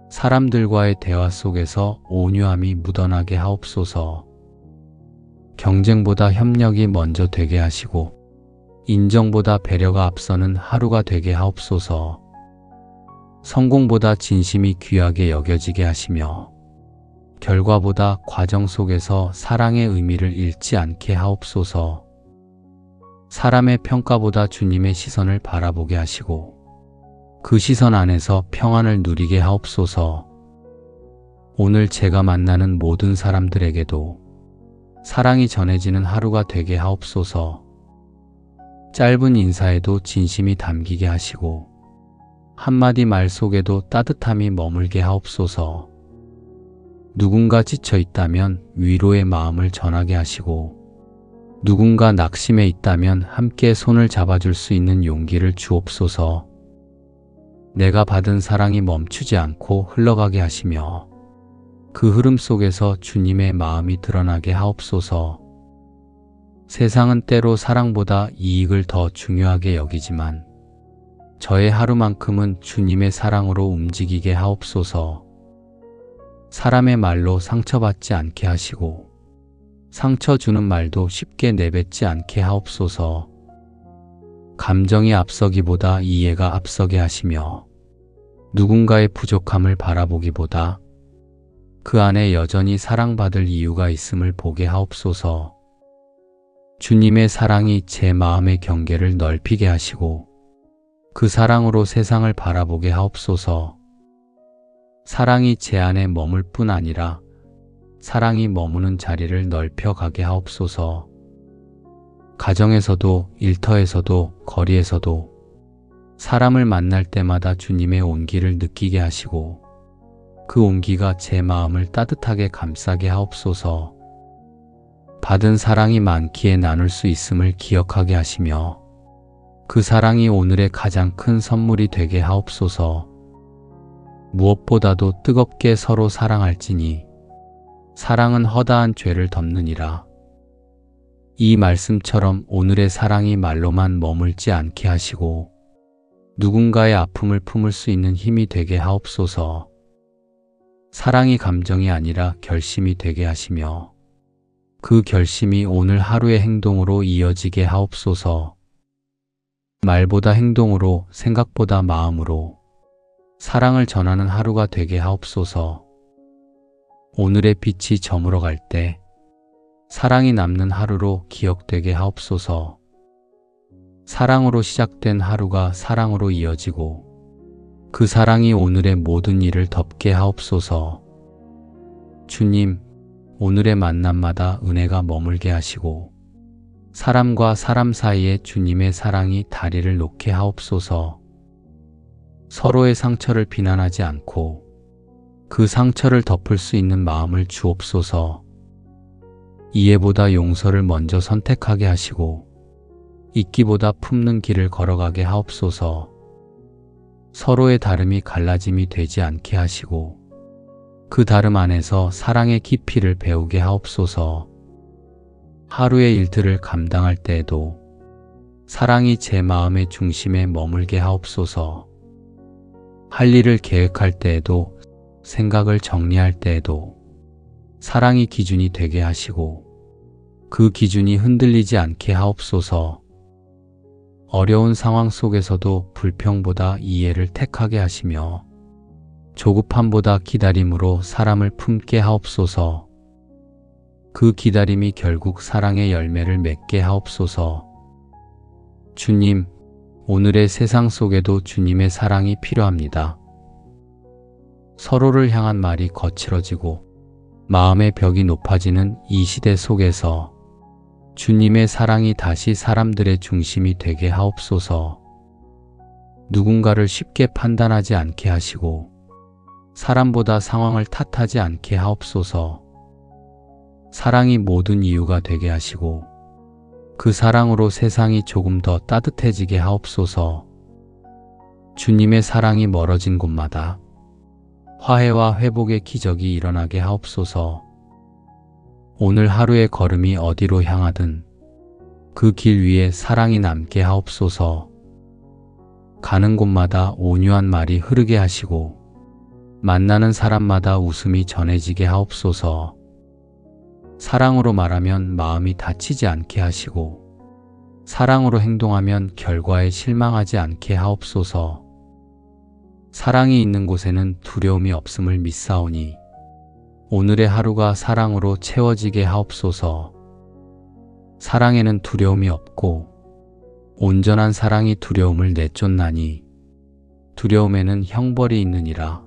사람들과의 대화 속에서 온유함이 묻어나게 하옵소서. 경쟁보다 협력이 먼저 되게 하시고 인정보다 배려가 앞서는 하루가 되게 하옵소서. 성공보다 진심이 귀하게 여겨지게 하시며 결과보다 과정 속에서 사랑의 의미를 잃지 않게 하옵소서. 사람의 평가보다 주님의 시선을 바라보게 하시고 그 시선 안에서 평안을 누리게 하옵소서. 오늘 제가 만나는 모든 사람들에게도 사랑이 전해지는 하루가 되게 하옵소서. 짧은 인사에도 진심이 담기게 하시고 한마디 말 속에도 따뜻함이 머물게 하옵소서. 누군가 지쳐 있다면 위로의 마음을 전하게 하시고 누군가 낙심해 있다면 함께 손을 잡아줄 수 있는 용기를 주옵소서. 내가 받은 사랑이 멈추지 않고 흘러가게 하시며 그 흐름 속에서 주님의 마음이 드러나게 하옵소서. 세상은 때로 사랑보다 이익을 더 중요하게 여기지만 저의 하루만큼은 주님의 사랑으로 움직이게 하옵소서. 사람의 말로 상처받지 않게 하시고 상처 주는 말도 쉽게 내뱉지 않게 하옵소서. 감정이 앞서기보다 이해가 앞서게 하시며 누군가의 부족함을 바라보기보다 그 안에 여전히 사랑받을 이유가 있음을 보게 하옵소서. 주님의 사랑이 제 마음의 경계를 넓히게 하시고 그 사랑으로 세상을 바라보게 하옵소서. 사랑이 제 안에 머물 뿐 아니라 사랑이 머무는 자리를 넓혀가게 하옵소서. 가정에서도 일터에서도 거리에서도 사람을 만날 때마다 주님의 온기를 느끼게 하시고 그 온기가 제 마음을 따뜻하게 감싸게 하옵소서. 받은 사랑이 많기에 나눌 수 있음을 기억하게 하시며 그 사랑이 오늘의 가장 큰 선물이 되게 하옵소서. 무엇보다도 뜨겁게 서로 사랑할지니 사랑은 허다한 죄를 덮느니라. 이 말씀처럼 오늘의 사랑이 말로만 머물지 않게 하시고 누군가의 아픔을 품을 수 있는 힘이 되게 하옵소서. 사랑이 감정이 아니라 결심이 되게 하시며 그 결심이 오늘 하루의 행동으로 이어지게 하옵소서. 말보다 행동으로, 생각보다 마음으로 사랑을 전하는 하루가 되게 하옵소서. 오늘의 빛이 저물어갈 때 사랑이 남는 하루로 기억되게 하옵소서. 사랑으로 시작된 하루가 사랑으로 이어지고 그 사랑이 오늘의 모든 일을 덮게 하옵소서. 주님, 오늘의 만남마다 은혜가 머물게 하시고 사람과 사람 사이에 주님의 사랑이 다리를 놓게 하옵소서. 서로의 상처를 비난하지 않고 그 상처를 덮을 수 있는 마음을 주옵소서. 이해보다 용서를 먼저 선택하게 하시고 잊기보다 품는 길을 걸어가게 하옵소서. 서로의 다름이 갈라짐이 되지 않게 하시고 그 다름 안에서 사랑의 깊이를 배우게 하옵소서. 하루의 일들을 감당할 때에도 사랑이 제 마음의 중심에 머물게 하옵소서. 할 일을 계획할 때에도 생각을 정리할 때에도 사랑이 기준이 되게 하시고 그 기준이 흔들리지 않게 하옵소서. 어려운 상황 속에서도 불평보다 이해를 택하게 하시며 조급함보다 기다림으로 사람을 품게 하옵소서. 그 기다림이 결국 사랑의 열매를 맺게 하옵소서. 주님, 오늘의 세상 속에도 주님의 사랑이 필요합니다. 서로를 향한 말이 거칠어지고 마음의 벽이 높아지는 이 시대 속에서 주님의 사랑이 다시 사람들의 중심이 되게 하옵소서. 누군가를 쉽게 판단하지 않게 하시고 사람보다 상황을 탓하지 않게 하옵소서. 사랑이 모든 이유가 되게 하시고 그 사랑으로 세상이 조금 더 따뜻해지게 하옵소서. 주님의 사랑이 멀어진 곳마다 화해와 회복의 기적이 일어나게 하옵소서. 오늘 하루의 걸음이 어디로 향하든 그 길 위에 사랑이 남게 하옵소서. 가는 곳마다 온유한 말이 흐르게 하시고 만나는 사람마다 웃음이 전해지게 하옵소서. 사랑으로 말하면 마음이 다치지 않게 하시고 사랑으로 행동하면 결과에 실망하지 않게 하옵소서. 사랑이 있는 곳에는 두려움이 없음을 믿사오니 오늘의 하루가 사랑으로 채워지게 하옵소서. 사랑에는 두려움이 없고 온전한 사랑이 두려움을 내쫓나니 두려움에는 형벌이 있느니라.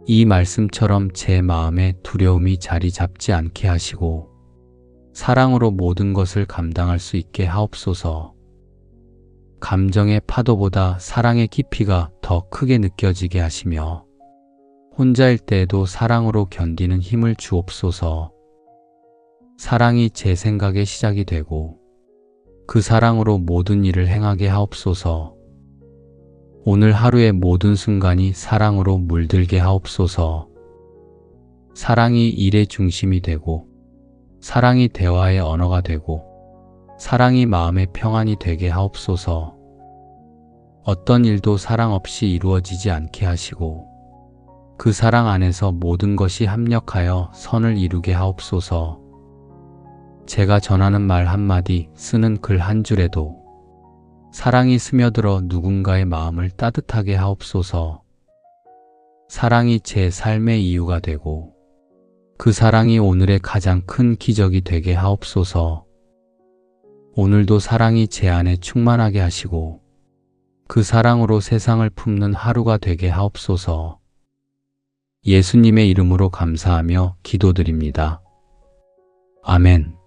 이 말씀처럼 제 마음에 두려움이 자리 잡지 않게 하시고 사랑으로 모든 것을 감당할 수 있게 하옵소서. 감정의 파도보다 사랑의 깊이가 더 크게 느껴지게 하시며 혼자일 때에도 사랑으로 견디는 힘을 주옵소서. 사랑이 제 생각의 시작이 되고 그 사랑으로 모든 일을 행하게 하옵소서. 오늘 하루의 모든 순간이 사랑으로 물들게 하옵소서. 사랑이 일의 중심이 되고 사랑이 대화의 언어가 되고 사랑이 마음의 평안이 되게 하옵소서. 어떤 일도 사랑 없이 이루어지지 않게 하시고 그 사랑 안에서 모든 것이 합력하여 선을 이루게 하옵소서. 제가 전하는 말 한마디, 쓰는 글 한 줄에도 사랑이 스며들어 누군가의 마음을 따뜻하게 하옵소서. 사랑이 제 삶의 이유가 되고 그 사랑이 오늘의 가장 큰 기적이 되게 하옵소서. 오늘도 사랑이 제 안에 충만하게 하시고 그 사랑으로 세상을 품는 하루가 되게 하옵소서. 예수님의 이름으로 감사하며 기도드립니다. 아멘.